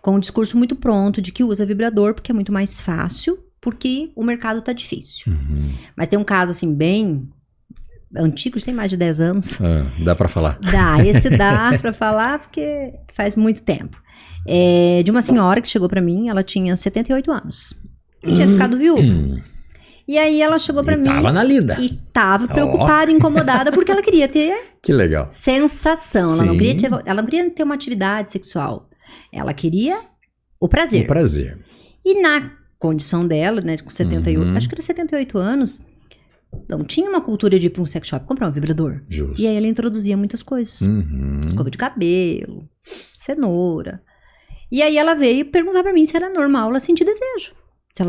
com um discurso muito pronto de que usa vibrador porque é muito mais fácil, porque o mercado tá difícil. Mas tem um caso assim bem antigo, tem mais de 10 anos. Dá pra falar? Esse dá pra falar porque faz muito tempo. De uma senhora que chegou pra mim, ela tinha 78 anos. Tinha ficado viúva. E aí ela chegou pra mim. Tava na lida. E tava preocupada, incomodada, porque ela queria ter que legal. Sensação. Ela não queria ter uma atividade sexual. Ela queria o prazer. E na condição dela, né, com 78, acho que era 78 anos, não tinha uma cultura de ir pra um sex shop comprar um vibrador. Justo. E aí ela introduzia muitas coisas. Escova de cabelo, cenoura. E aí ela veio perguntar pra mim se era normal ela sentir desejo.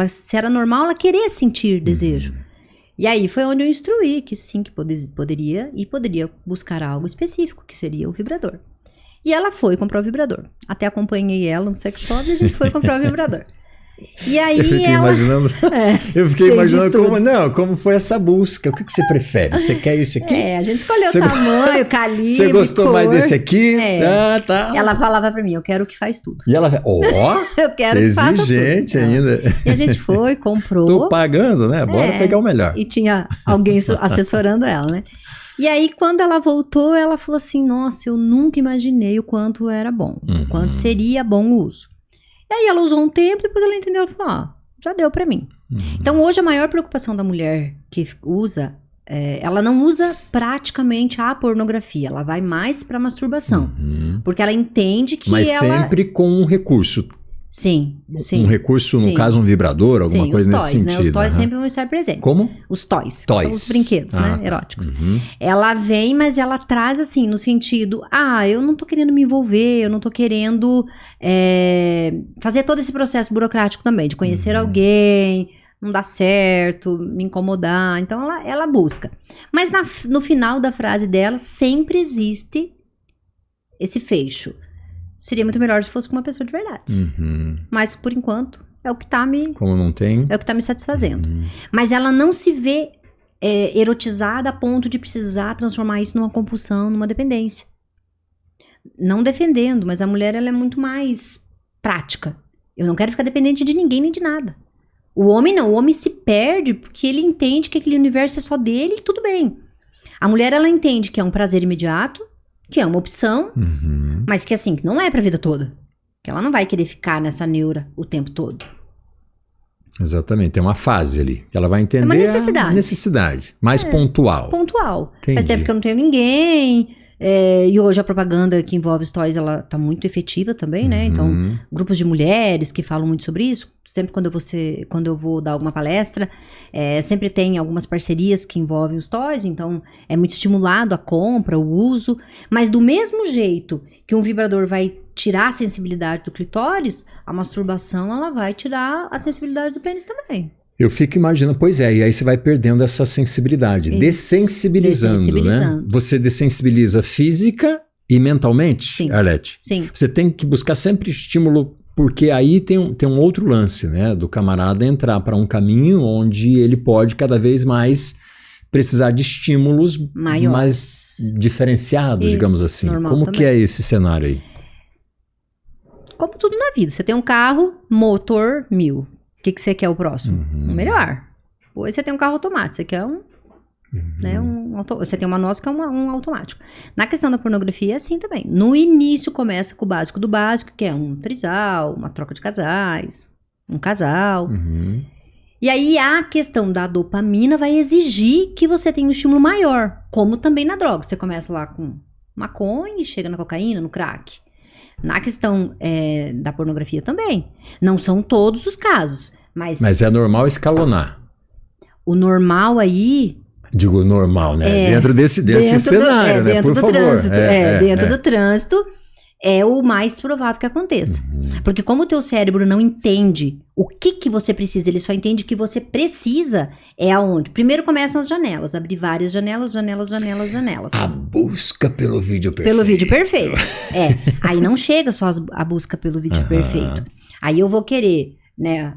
Se era normal ela querer sentir desejo. E aí foi onde eu instruí que sim, que poderia buscar algo específico, que seria o vibrador. E ela foi comprar o vibrador. Até acompanhei ela no sex shop e a gente foi comprar o vibrador. E aí eu fiquei imaginando como foi essa busca. O que você prefere? Você quer isso aqui? A gente escolheu o tamanho, calibre, você gostou mais desse aqui? Tá. Ela falava pra mim, eu quero o que faz tudo. E ela, eu quero que faça tudo. Exigente ainda. E a gente foi, comprou. Tô pagando, né? Bora pegar o melhor. E tinha alguém assessorando ela, né? E aí, quando ela voltou, ela falou assim, nossa, eu nunca imaginei o quanto era bom. O quanto seria bom o uso. E aí ela usou um tempo, depois ela entendeu, ela falou, já deu pra mim. Então hoje a maior preocupação da mulher que usa, ela não usa praticamente a pornografia, ela vai mais pra masturbação. Porque ela entende que Mas sempre com um recurso. Sim. Um recurso, no caso, um vibrador, alguma coisa nesse sentido. Né? Os toys sempre vão estar presentes. Como? Os toys. São os brinquedos, né? Eróticos. Ela vem, mas ela traz assim, no sentido, eu não tô querendo me envolver, eu não tô querendo fazer todo esse processo burocrático também, de conhecer alguém, não dá certo, me incomodar. Então ela busca. Mas no final da frase dela sempre existe esse fecho. Seria muito melhor se fosse com uma pessoa de verdade. Mas por enquanto é o que tá me... Como não tem? É o que tá me satisfazendo. Mas ela não se vê erotizada a ponto de precisar transformar isso numa compulsão, numa dependência. Não defendendo, mas a mulher ela é muito mais prática. Eu não quero ficar dependente de ninguém nem de nada. O homem não, o homem se perde porque ele entende que aquele universo é só dele e tudo bem. A mulher, ela entende que é um prazer imediato, que é uma opção, mas que assim, não é pra vida toda. Que ela não vai querer ficar nessa neura o tempo todo. Exatamente, tem uma fase ali, que ela vai entender uma necessidade. A necessidade, mais pontual. Pontual. Entendi. Faz tempo que eu não tenho ninguém... e hoje a propaganda que envolve stories, ela tá muito efetiva também, né? Então, grupos de mulheres que falam muito sobre isso. Sempre quando eu vou dar alguma palestra, sempre tem algumas parcerias que envolvem os stories. Então, é muito estimulado a compra, o uso. Mas do mesmo jeito que um vibrador vai tirar a sensibilidade do clitóris, a masturbação, ela vai tirar a sensibilidade do pênis também. Eu fico imaginando, pois é, e aí você vai perdendo essa sensibilidade, dessensibilizando, né? Você dessensibiliza física e mentalmente, Sim. Arlete? Sim. Você tem que buscar sempre estímulo, porque aí tem um outro lance, né? Do camarada entrar para um caminho onde ele pode cada vez mais precisar de estímulos mais diferenciados, digamos assim. Como que é esse cenário aí? Como tudo na vida. Você tem um carro, motor 1000. O que você quer o próximo? Um melhor. Hoje você tem um carro automático, você quer você tem uma nossa que é um automático. Na questão da pornografia é assim também. No início começa com o básico do básico, que é um trisal, uma troca de casais, um casal. E aí a questão da dopamina vai exigir que você tenha um estímulo maior, como também na droga. Você começa lá com maconha e chega na cocaína, no crack. Na questão da pornografia também. Não são todos os casos. Mas é normal escalonar. O normal aí... Digo normal, né? Dentro desse cenário, né? Dentro por do favor. Trânsito, dentro do trânsito é o mais provável que aconteça. Porque como o teu cérebro não entende o que você precisa, ele só entende que você precisa aonde? Primeiro começam as janelas, abrir várias janelas. A busca pelo vídeo perfeito. Pelo vídeo perfeito. Aí não chega só a busca pelo vídeo perfeito. Aí eu vou querer, né,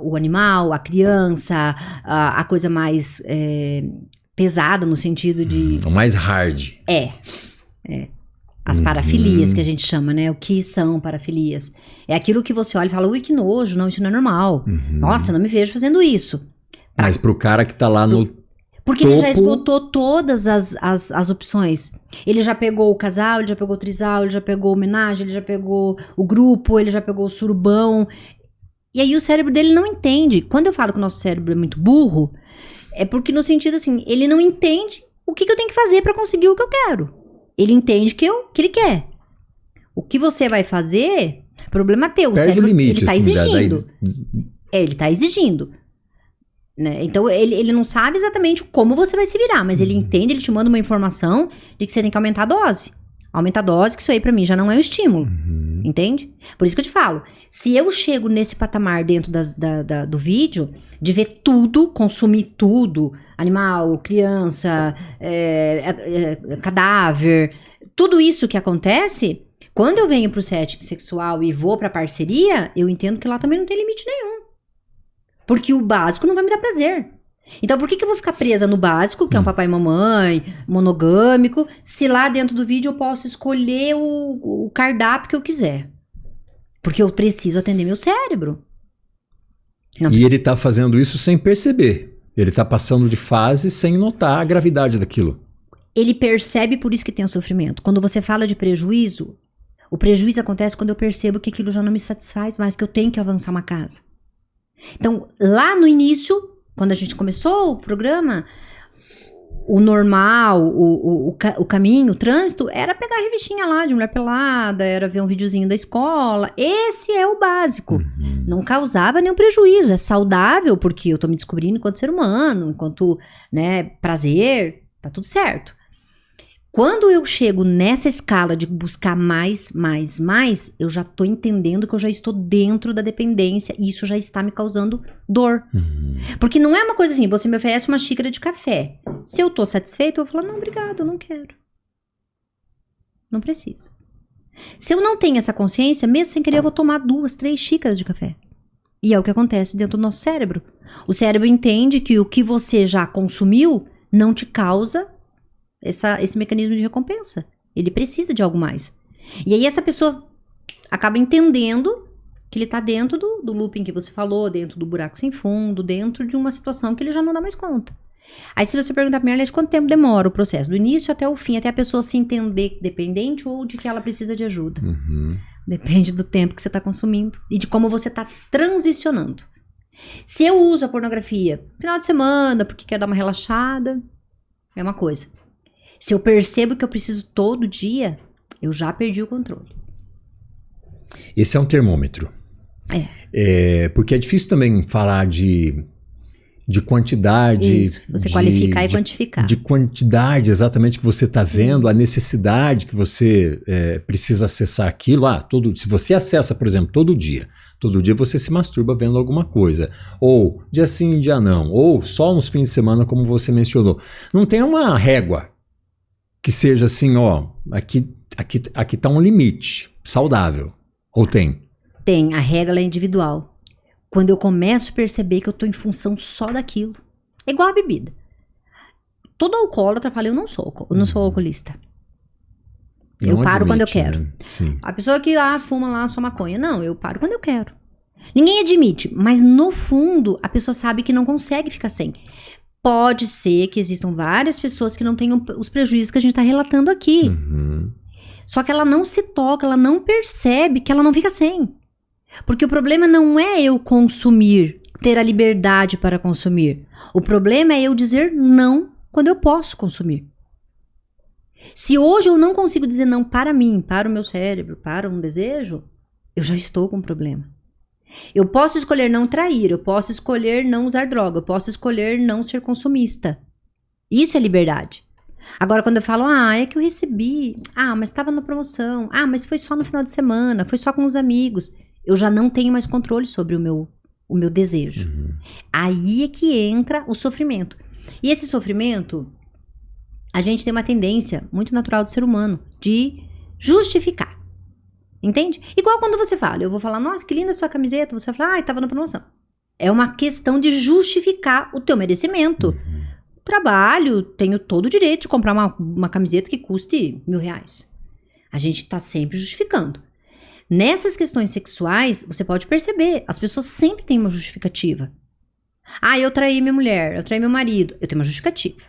o animal, a criança, a coisa mais pesada no sentido de... O mais hard. As parafilias, que a gente chama, né? O que são parafilias? É aquilo que você olha e fala, ui, que nojo, não, isso não é normal. Nossa, não me vejo fazendo isso. Mas pro cara que tá lá no Porque ele já esgotou todas as opções. Ele já pegou o casal, ele já pegou o trisal, ele já pegou a homenagem, ele já pegou o grupo, ele já pegou o surubão. E aí o cérebro dele não entende. Quando eu falo que o nosso cérebro é muito burro, é porque no sentido assim, ele não entende o que eu tenho que fazer pra conseguir o que eu quero. Ele entende que ele quer. O que você vai fazer, problema teu. Perde o limite. Ele tá exigindo. Ele tá exigindo. Né? Então, ele não sabe exatamente como você vai se virar, mas ele entende, ele te manda uma informação de que você tem que aumentar a dose. Aumenta a dose, que isso aí pra mim já não é um estímulo. Entende? Por isso que eu te falo, se eu chego nesse patamar dentro do vídeo, de ver tudo, consumir tudo, animal, criança, cadáver, tudo isso que acontece, quando eu venho pro setting sexual e vou pra parceria, eu entendo que lá também não tem limite nenhum. Porque o básico não vai me dar prazer. Então, por que eu vou ficar presa no básico, que é um papai e mamãe, monogâmico, se lá dentro do vídeo eu posso escolher o cardápio que eu quiser? Porque eu preciso atender meu cérebro. Ele tá fazendo isso sem perceber. Ele tá passando de fase sem notar a gravidade daquilo. Ele percebe, por isso que tem o sofrimento. Quando você fala de prejuízo, o prejuízo acontece quando eu percebo que aquilo já não me satisfaz mais, que eu tenho que avançar uma casa. Então, lá no início, quando a gente começou o programa, o normal, o caminho, o trânsito, era pegar a revistinha lá de mulher pelada, era ver um videozinho da escola. Esse é o básico. Não causava nenhum prejuízo. É saudável, porque eu tô me descobrindo enquanto ser humano, enquanto, né, prazer, tá tudo certo. Quando eu chego nessa escala de buscar mais, eu já tô entendendo que eu já estou dentro da dependência e isso já está me causando dor. Porque não é uma coisa assim, você me oferece uma xícara de café. Se eu tô satisfeito, eu vou falar, não, obrigado, eu não quero. Não precisa. Se eu não tenho essa consciência, mesmo sem querer, eu vou tomar 2, 3 xícaras de café. E é o que acontece dentro do nosso cérebro. O cérebro entende que o que você já consumiu não te causa esse mecanismo de recompensa. Ele precisa de algo mais. E aí essa pessoa acaba entendendo que ele tá dentro do looping que você falou, dentro do buraco sem fundo, dentro de uma situação que ele já não dá mais conta. Aí se você perguntar pra mim, quanto tempo demora o processo? Do início até o fim, até a pessoa se entender dependente ou de que ela precisa de ajuda. Depende do tempo que você tá consumindo e de como você tá transicionando. Se eu uso a pornografia final de semana, porque quero dar uma relaxada, é uma coisa. Se eu percebo que eu preciso todo dia, eu já perdi o controle. Esse é um termômetro. Porque é difícil também falar de quantidade. Isso, você qualificar e quantificar. De quantidade exatamente que você está vendo, a necessidade que você precisa acessar aquilo. Se você acessa, por exemplo, todo dia você se masturba vendo alguma coisa. Ou dia sim, dia não. Ou só uns fins de semana, como você mencionou. Não tem uma régua que seja assim, aqui tá um limite saudável. Ou tem? Tem, a regra é individual. Quando eu começo a perceber que eu tô em função só daquilo. É igual a bebida. Todo alcoólatra fala, eu não sou alcoolista. Eu paro quando eu quero. Né? Sim. A pessoa que fuma lá sua maconha. Não, eu paro quando eu quero. Ninguém admite, mas no fundo a pessoa sabe que não consegue ficar sem. Pode ser que existam várias pessoas que não tenham os prejuízos que a gente está relatando aqui. Só que ela não se toca, ela não percebe que ela não fica sem. Porque o problema não é eu consumir, ter a liberdade para consumir. O problema é eu dizer não quando eu posso consumir. Se hoje eu não consigo dizer não para mim, para o meu cérebro, para um desejo, eu já estou com um problema. Eu posso escolher não trair, eu posso escolher não usar droga, eu posso escolher não ser consumista. Isso é liberdade. Agora, quando eu falo, é que eu recebi, mas estava na promoção, mas foi só no final de semana, foi só com os amigos, eu já não tenho mais controle sobre o meu desejo. Aí é que entra o sofrimento. E esse sofrimento, a gente tem uma tendência muito natural do ser humano de justificar. Entende? Igual quando você fala, eu vou falar, nossa, que linda sua camiseta, você vai falar, estava na promoção. É uma questão de justificar o teu merecimento. Trabalho, tenho todo o direito de comprar uma camiseta que custe R$1.000. A gente tá sempre justificando. Nessas questões sexuais, você pode perceber, as pessoas sempre têm uma justificativa. Eu traí minha mulher, eu traí meu marido, eu tenho uma justificativa.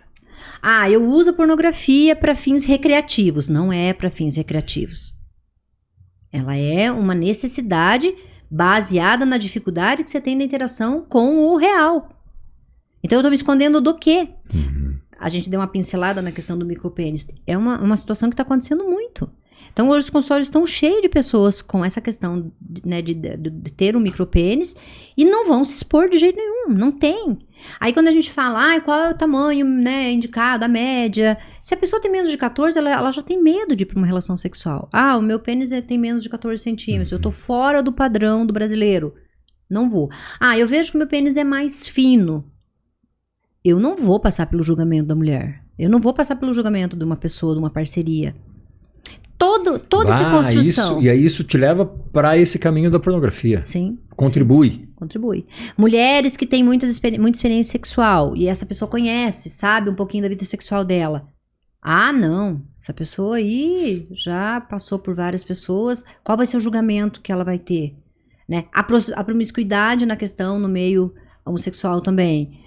Eu uso a pornografia para fins recreativos. Não é para fins recreativos. Ela é uma necessidade baseada na dificuldade que você tem da interação com o real. Então eu tô me escondendo do quê? A gente deu uma pincelada na questão do micropênis. É uma situação que está acontecendo muito. Então hoje os consultórios estão cheios de pessoas com essa questão, né, de ter um micropênis e não vão se expor de jeito nenhum, não tem. Aí quando a gente fala, qual é o tamanho, né, indicado, a média, se a pessoa tem menos de 14, ela já tem medo de ir para uma relação sexual. O meu pênis tem menos de 14 centímetros, eu tô fora do padrão do brasileiro, não vou. Eu vejo que o meu pênis é mais fino. Eu não vou passar pelo julgamento da mulher, eu não vou passar pelo julgamento de uma pessoa, de uma parceria. Toda essa construção. E aí isso te leva para esse caminho da pornografia. Sim. Contribui. Sim, contribui. Mulheres que têm muita experiência sexual e essa pessoa conhece, sabe um pouquinho da vida sexual dela. Não. Essa pessoa aí já passou por várias pessoas. Qual vai ser o julgamento que ela vai ter? Né? A promiscuidade na questão no meio homossexual também.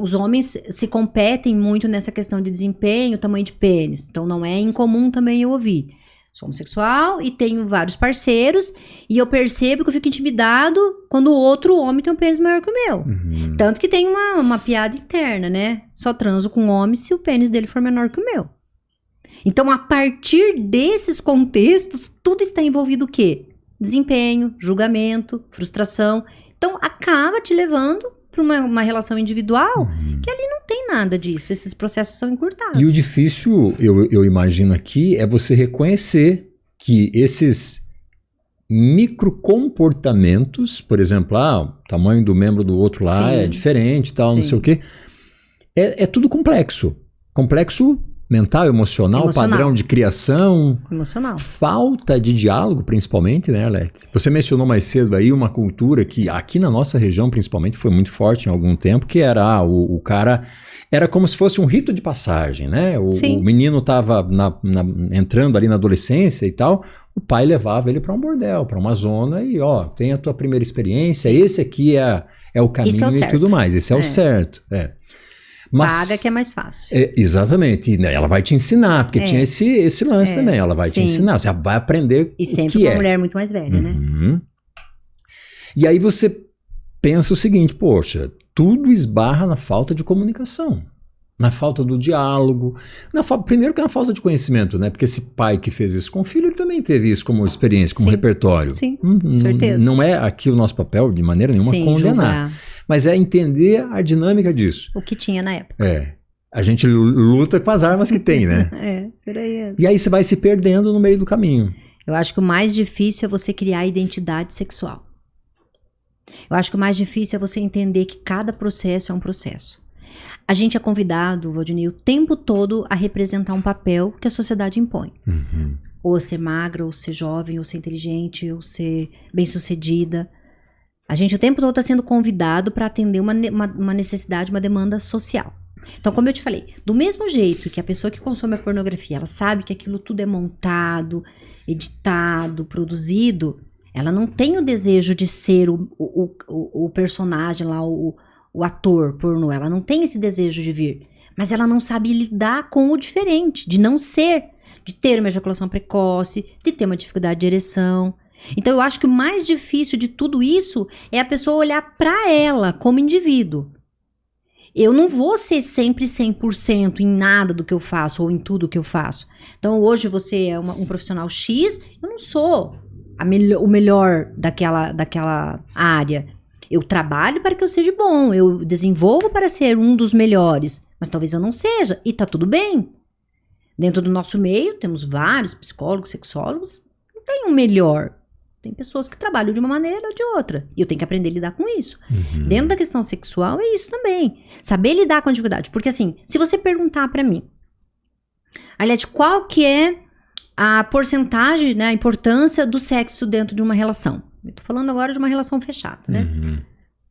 Os homens se competem muito nessa questão de desempenho, tamanho de pênis. Então não é incomum também eu ouvir. Sou homossexual e tenho vários parceiros e eu percebo que eu fico intimidado quando o outro homem tem um pênis maior que o meu. Tanto que tem uma piada interna, né? Só transo com homem se o pênis dele for menor que o meu. Então, a partir desses contextos, tudo está envolvido o quê? Desempenho, julgamento, frustração. Então, acaba te levando para uma relação individual que ali não não tem nada disso. Esses processos são encurtados. E o difícil, eu imagino aqui, é você reconhecer que esses microcomportamentos, por exemplo, o tamanho do membro do outro lá Sim. é diferente, tal, não sei o quê, é tudo complexo. Complexo mental, emocional, padrão de criação. Emocional. Falta de diálogo, principalmente, né, Alex? Você mencionou mais cedo aí uma cultura que aqui na nossa região, principalmente, foi muito forte em algum tempo, que era o cara... Era como se fosse um rito de passagem, né? O menino estava entrando ali na adolescência e tal, o pai levava ele para um bordel, para uma zona e, tem a tua primeira experiência, esse aqui é o caminho e tudo mais, esse é o certo. Mas, paga que é mais fácil. Exatamente. E ela vai te ensinar, porque tinha esse lance também. Ela vai te ensinar, você vai aprender e o sempre que uma mulher muito mais velha, né? E aí você pensa o seguinte, poxa, tudo esbarra na falta de comunicação, na falta do diálogo, primeiro que na falta de conhecimento, né? Porque esse pai que fez isso com o filho, ele também teve isso como experiência, como repertório. Sim, certeza. Não é aqui o nosso papel, de maneira nenhuma, condenar. Julgar. Mas é entender a dinâmica disso. O que tinha na época. A gente luta com as armas que tem, né? Por aí. E aí você vai se perdendo no meio do caminho. Eu acho que o mais difícil é você criar identidade sexual. Eu acho que o mais difícil é você entender que cada processo é um processo. A gente é convidado, Valdinei, o tempo todo a representar um papel que a sociedade impõe. Ou ser magra, ou ser jovem, ou ser inteligente, ou ser bem-sucedida. A gente o tempo todo está sendo convidado para atender uma necessidade, uma demanda social. Então, como eu te falei, do mesmo jeito que a pessoa que consome a pornografia, ela sabe que aquilo tudo é montado, editado, produzido, ela não tem o desejo de ser o personagem lá, o ator pornô, ela não tem esse desejo de vir. Mas ela não sabe lidar com o diferente, de não ser, de ter uma ejaculação precoce, de ter uma dificuldade de ereção. Então eu acho que o mais difícil de tudo isso é a pessoa olhar para ela como indivíduo. Eu não vou ser sempre 100% em nada do que eu faço ou em tudo que eu faço. Então hoje você é um profissional X, eu não sou o melhor daquela área. Eu trabalho para que eu seja bom, eu desenvolvo para ser um dos melhores, mas talvez eu não seja, e tá tudo bem. Dentro do nosso meio temos vários psicólogos, sexólogos, não tem um melhor. Tem pessoas que trabalham de uma maneira ou de outra. E eu tenho que aprender a lidar com isso. Dentro da questão sexual é isso também. Saber lidar com a dificuldade. Porque assim, se você perguntar pra mim, Arlete, qual que é a porcentagem, né, a importância do sexo dentro de uma relação? Eu tô falando agora de uma relação fechada, né?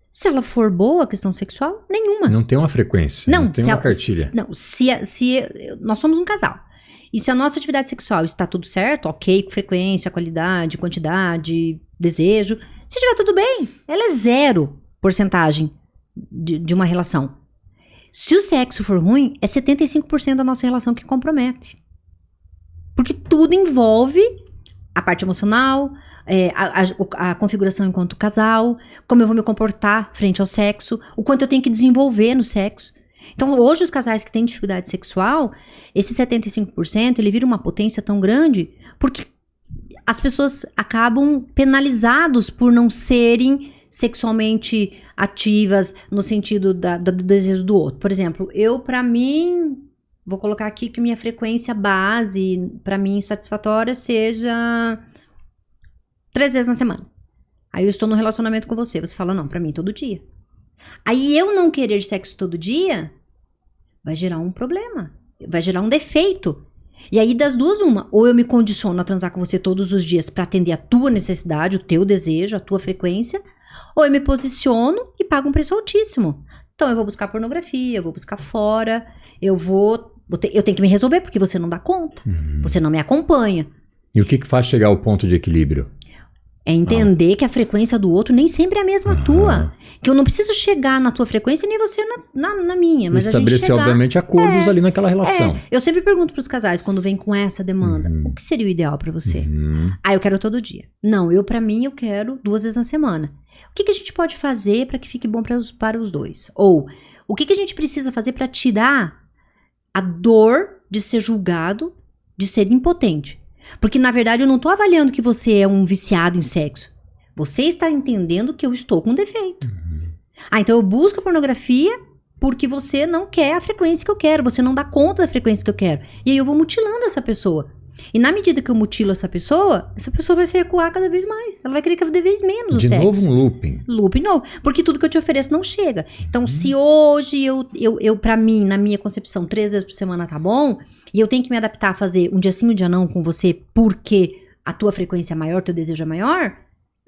Se ela for boa, a questão sexual, nenhuma. Não tem uma frequência, não tem uma cartilha. Se nós somos um casal. E se a nossa atividade sexual está tudo certo, ok, frequência, qualidade, quantidade, desejo, se estiver tudo bem, ela é 0 porcentagem de uma relação. Se o sexo for ruim, é 75% da nossa relação que compromete. Porque tudo envolve a parte emocional, a configuração enquanto casal, como eu vou me comportar frente ao sexo, o quanto eu tenho que desenvolver no sexo. Então, hoje, os casais que têm dificuldade sexual, esse 75%, ele vira uma potência tão grande porque as pessoas acabam penalizados por não serem sexualmente ativas no sentido do desejo do outro. Por exemplo, pra mim, vou colocar aqui que minha frequência base, pra mim, satisfatória, seja 3 vezes na semana. Aí eu estou no relacionamento com você, você fala, não, pra mim, todo dia. Aí eu não querer sexo todo dia vai gerar um problema, vai gerar um defeito. E aí das duas uma, ou eu me condiciono a transar com você todos os dias para atender a tua necessidade, o teu desejo, a tua frequência, ou eu me posiciono e pago um preço altíssimo. Então eu vou buscar pornografia, eu vou buscar fora, eu tenho que me resolver porque você não dá conta, você não me acompanha. E o que faz chegar ao ponto de equilíbrio? É entender que a frequência do outro nem sempre é a mesma tua. Que eu não preciso chegar na tua frequência nem você na minha. Mas estabelecer, obviamente, acordos ali naquela relação. Eu sempre pergunto pros casais, quando vem com essa demanda, o que seria o ideal pra você? Eu quero todo dia. Não, pra mim, eu quero 2 vezes na semana. O que a gente pode fazer pra que fique bom para os dois? Ou, o que a gente precisa fazer pra tirar a dor de ser julgado, de ser impotente? Porque, na verdade, eu não tô avaliando que você é um viciado em sexo. Você está entendendo que eu estou com defeito. Então eu busco a pornografia porque você não quer a frequência que eu quero, você não dá conta da frequência que eu quero. E aí eu vou mutilando essa pessoa. E na medida que eu mutilo essa pessoa vai se recuar cada vez mais. Ela vai querer cada vez menos o sexo. De novo um looping. Looping novo. Porque tudo que eu te ofereço não chega. Então, se hoje eu pra mim, na minha concepção, 3 vezes por semana tá bom, e eu tenho que me adaptar a fazer um dia sim, um dia não com você, porque a tua frequência é maior, teu desejo é maior,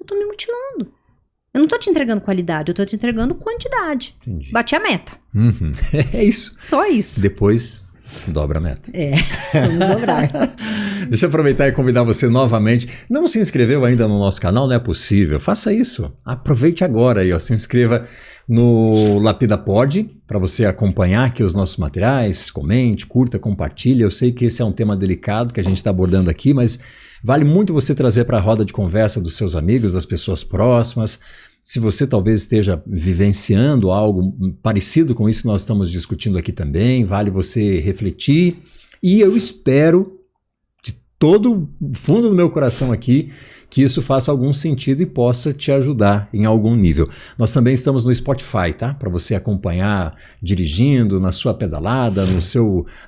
eu tô me mutilando. Eu não tô te entregando qualidade, eu tô te entregando quantidade. Entendi. Bati a meta. É isso. Só isso. Depois, dobra a meta. Vamos dobrar. Deixa eu aproveitar e convidar você novamente. Não se inscreveu ainda no nosso canal? Não é possível. Faça isso. Aproveite agora aí, ó. Se inscreva no Lapida Pod para você acompanhar aqui os nossos materiais. Comente, curta, compartilhe. Eu sei que esse é um tema delicado que a gente está abordando aqui, mas vale muito você trazer para a roda de conversa dos seus amigos, das pessoas próximas. Se você talvez esteja vivenciando algo parecido com isso que nós estamos discutindo aqui também, vale você refletir. E eu espero, de todo o fundo do meu coração aqui, que isso faça algum sentido e possa te ajudar em algum nível. Nós também estamos no Spotify, tá? Para você acompanhar dirigindo, na sua pedalada,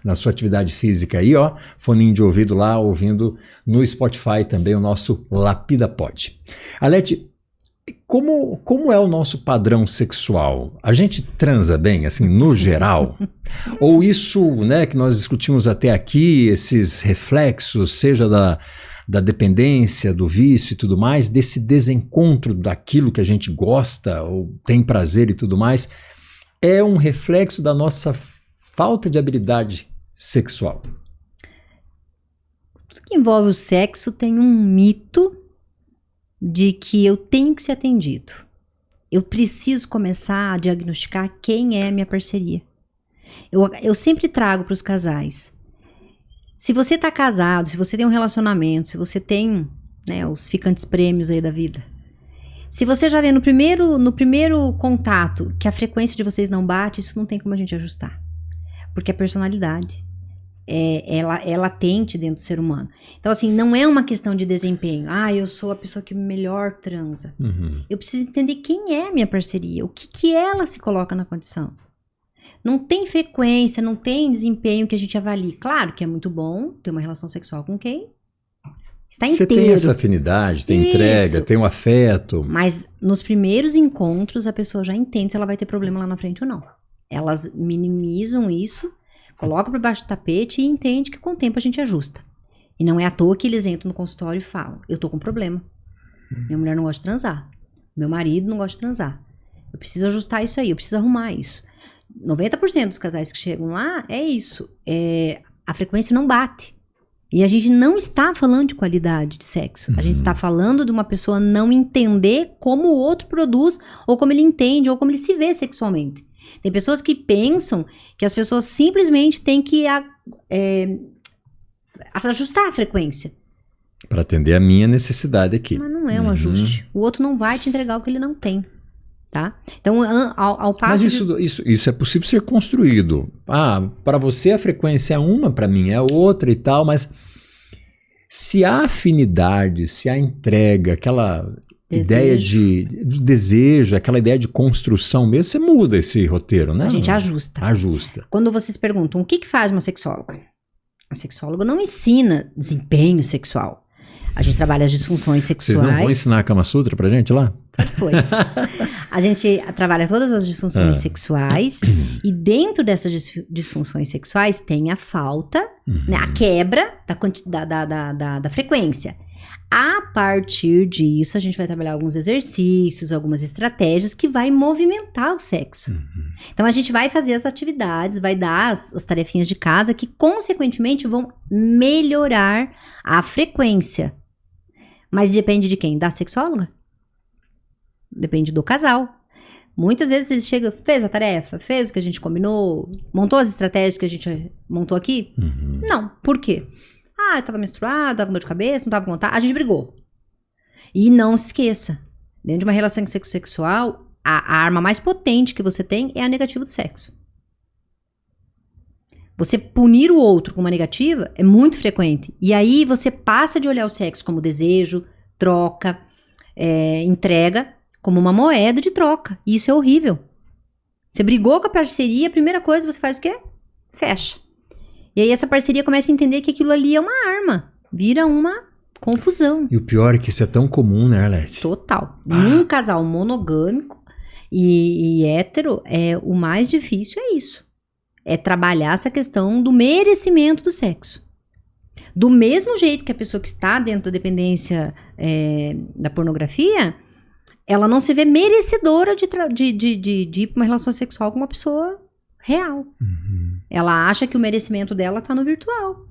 na sua atividade física aí, ó. Foninho de ouvido lá, ouvindo no Spotify também o nosso Lapida Pod. Alete, como é o nosso padrão sexual? A gente transa bem, assim, no geral? Ou isso, né, que nós discutimos até aqui, esses reflexos, seja da dependência, do vício e tudo mais, desse desencontro daquilo que a gente gosta ou tem prazer e tudo mais, é um reflexo da nossa falta de habilidade sexual? Tudo que envolve o sexo tem um mito de que eu tenho que ser atendido. Eu preciso começar a diagnosticar quem é a minha parceria. Eu sempre trago para os casais. Se você está casado, se você tem um relacionamento, se você tem, né, os ficantes prêmios aí da vida, se você já vê no primeiro contato que a frequência de vocês não bate, isso não tem como a gente ajustar. Porque a personalidade é latente dentro do ser humano. Então, assim, não é uma questão de desempenho. Eu sou a pessoa que melhor transa. Eu preciso entender quem é a minha parceria, o que ela se coloca na condição. Não tem frequência, não tem desempenho que a gente avalie. Claro que é muito bom ter uma relação sexual com quem está inteiro. Você tem essa afinidade, tem entrega, tem um afeto. Mas nos primeiros encontros, a pessoa já entende se ela vai ter problema lá na frente ou não. Elas minimizam isso, colocam por baixo do tapete e entende que com o tempo a gente ajusta. E não é à toa que eles entram no consultório e falam, eu tô com problema. Minha mulher não gosta de transar. Meu marido não gosta de transar. Eu preciso ajustar isso aí, eu preciso arrumar isso. 90% dos casais que chegam lá é isso. A frequência não bate. E a gente não está falando de qualidade de sexo. A gente está falando de uma pessoa não entender como o outro produz, ou como ele entende, ou como ele se vê sexualmente. Tem pessoas que pensam que as pessoas simplesmente têm que ajustar a frequência. Para atender a minha necessidade aqui. Mas não é um ajuste. O outro não vai te entregar o que ele não tem. Tá? Então, ao passo. Mas isso é possível ser construído. Para você a frequência é uma, para mim é outra e tal, mas se há afinidade, se há entrega, aquela ideia de desejo, aquela ideia de construção mesmo, você muda esse roteiro, né? A gente ajusta. Ajusta. Quando vocês perguntam o que faz uma sexóloga? A sexóloga não ensina desempenho sexual. A gente trabalha as disfunções sexuais. Vocês não vão ensinar a Kama Sutra pra gente lá? Pois. A gente trabalha todas as disfunções sexuais e dentro dessas disfunções sexuais tem a falta, né, a quebra da frequência. A partir disso, a gente vai trabalhar alguns exercícios, algumas estratégias que vai movimentar o sexo. Então, a gente vai fazer as atividades, vai dar as tarefinhas de casa que, consequentemente, vão melhorar a frequência. Mas depende de quem? Da sexóloga? Depende do casal. Muitas vezes eles chegam, fez a tarefa, fez o que a gente combinou, montou as estratégias que a gente montou aqui? Não. Por quê? Eu tava menstruada, tava com dor de cabeça, não tava com vontade. A gente brigou. E não se esqueça, dentro de uma relação sexual, a arma mais potente que você tem é a negativa do sexo. Você punir o outro com uma negativa é muito frequente. E aí você passa de olhar o sexo como desejo, troca, entrega, como uma moeda de troca. E isso é horrível. Você brigou com a parceria, a primeira coisa que você faz o quê? Fecha. E aí essa parceria começa a entender que aquilo ali é uma arma. Vira uma confusão. E o pior é que isso é tão comum, né, Arlete? Total. Num casal monogâmico e hétero, o mais difícil é isso. É trabalhar essa questão do merecimento do sexo. Do mesmo jeito que a pessoa que está dentro da dependência da pornografia, ela não se vê merecedora de ir para uma relação sexual com uma pessoa real. Uhum. Ela acha que o merecimento dela está no virtual.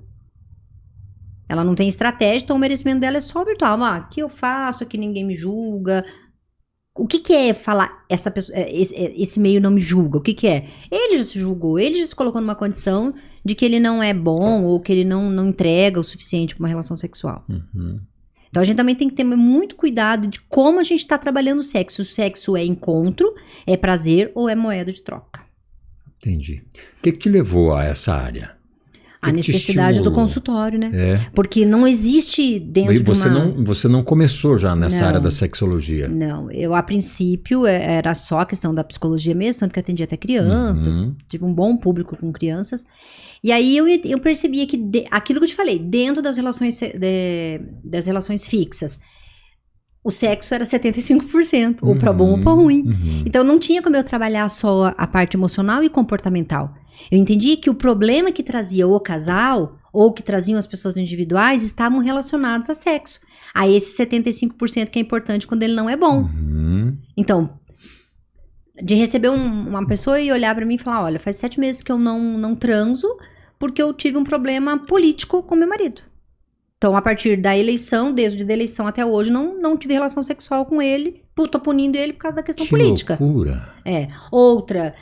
Ela não tem estratégia, então o merecimento dela é só virtual. Aqui eu faço, aqui ninguém me julga. O que é falar essa pessoa, esse meio não me julga? O que é? Ele já se julgou, ele já se colocou numa condição de que ele não é bom ou que ele não entrega o suficiente para uma relação sexual. Uhum. Então a gente também tem que ter muito cuidado de como a gente está trabalhando o sexo. O sexo é encontro, é prazer ou é moeda de troca. Entendi. O que te levou a essa área? A necessidade do consultório, né? Porque não existe dentro Você não começou já nessa área da sexologia? Não, eu a princípio era só a questão da psicologia mesmo, tanto que atendia até crianças, tive um bom público com crianças. E aí eu percebia que aquilo que eu te falei, dentro das relações fixas, o sexo era 75%, ou pra bom ou pra ruim. Então não tinha como eu trabalhar só a parte emocional e comportamental. Eu entendi que o problema que trazia o casal, ou que traziam as pessoas individuais, estavam relacionados a sexo. A esse 75% que é importante quando ele não é bom. Então, de receber uma pessoa e olhar pra mim e falar, olha, faz 7 meses que eu não transo, porque eu tive um problema político com meu marido. Então, a partir da eleição, desde a eleição até hoje, não tive relação sexual com ele, tô punindo ele por causa da questão política. Que loucura! Outra,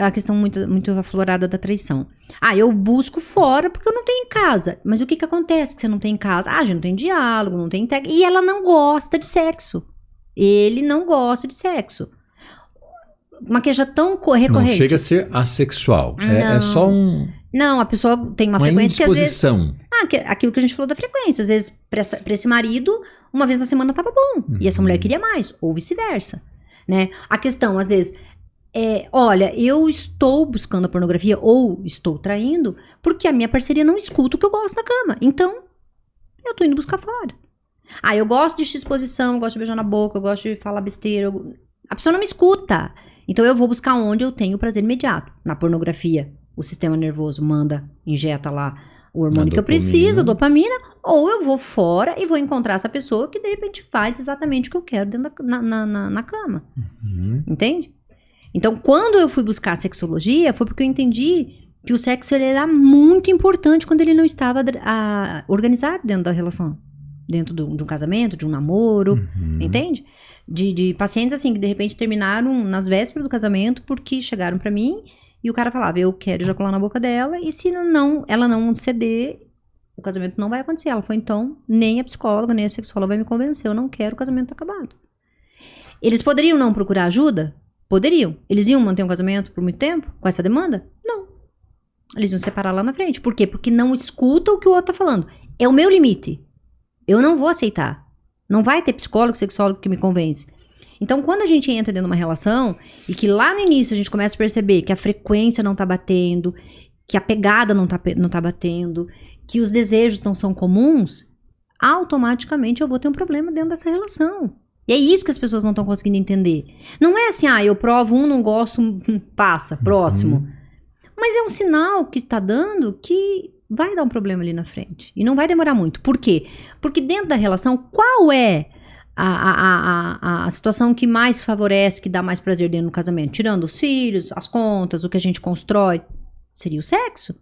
a questão muito aflorada da traição. Eu busco fora porque eu não tenho em casa. Mas o que acontece que você não tem em casa? A gente não tem diálogo, não tem entrega. E ela não gosta de sexo. Ele não gosta de sexo. Uma queixa tão recorrente. Não chega a ser assexual. É só Não, a pessoa tem uma frequência que às vezes... aquilo que a gente falou da frequência. Às vezes, pra esse marido, uma vez na semana tava bom. E essa mulher queria mais. Ou vice-versa. Né? A questão, às vezes, olha, eu estou buscando a pornografia ou estou traindo porque a minha parceria não escuta o que eu gosto na cama. Então, eu tô indo buscar fora. Eu gosto de exposição, eu gosto de beijar na boca, eu gosto de falar besteira. A pessoa não me escuta. Então, eu vou buscar onde eu tenho prazer imediato. Na pornografia, o sistema nervoso injeta lá o hormônio que eu preciso, a dopamina, ou eu vou fora e vou encontrar essa pessoa que, de repente, faz exatamente o que eu quero dentro na cama. Entende? Então, quando eu fui buscar a sexologia, foi porque eu entendi que o sexo ele era muito importante quando ele não estava organizado dentro da relação. Dentro de um casamento, de um namoro, entende? De pacientes, assim, que de repente terminaram nas vésperas do casamento porque chegaram pra mim e o cara falava, eu quero ejacular na boca dela e se ela não ceder, o casamento não vai acontecer. Ela falou, então, nem a psicóloga, nem a sexóloga vai me convencer, eu não quero, o casamento tá acabado. Eles poderiam não procurar ajuda? Poderiam. Eles iam manter um casamento por muito tempo com essa demanda? Não. Eles iam separar lá na frente. Por quê? Porque não escuta o que o outro tá falando. É o meu limite. Eu não vou aceitar. Não vai ter psicólogo, sexólogo que me convence. Então, quando a gente entra dentro de uma relação e que lá no início a gente começa a perceber que a frequência não tá batendo, que a pegada não tá batendo, que os desejos não são comuns, automaticamente eu vou ter um problema dentro dessa relação. E é isso que as pessoas não estão conseguindo entender. Não é assim, eu provo não gosto, passa, próximo. Mas é um sinal que tá dando que vai dar um problema ali na frente. E não vai demorar muito. Por quê? Porque dentro da relação, qual é a situação que mais favorece, que dá mais prazer dentro do casamento? Tirando os filhos, as contas, o que a gente constrói, seria o sexo.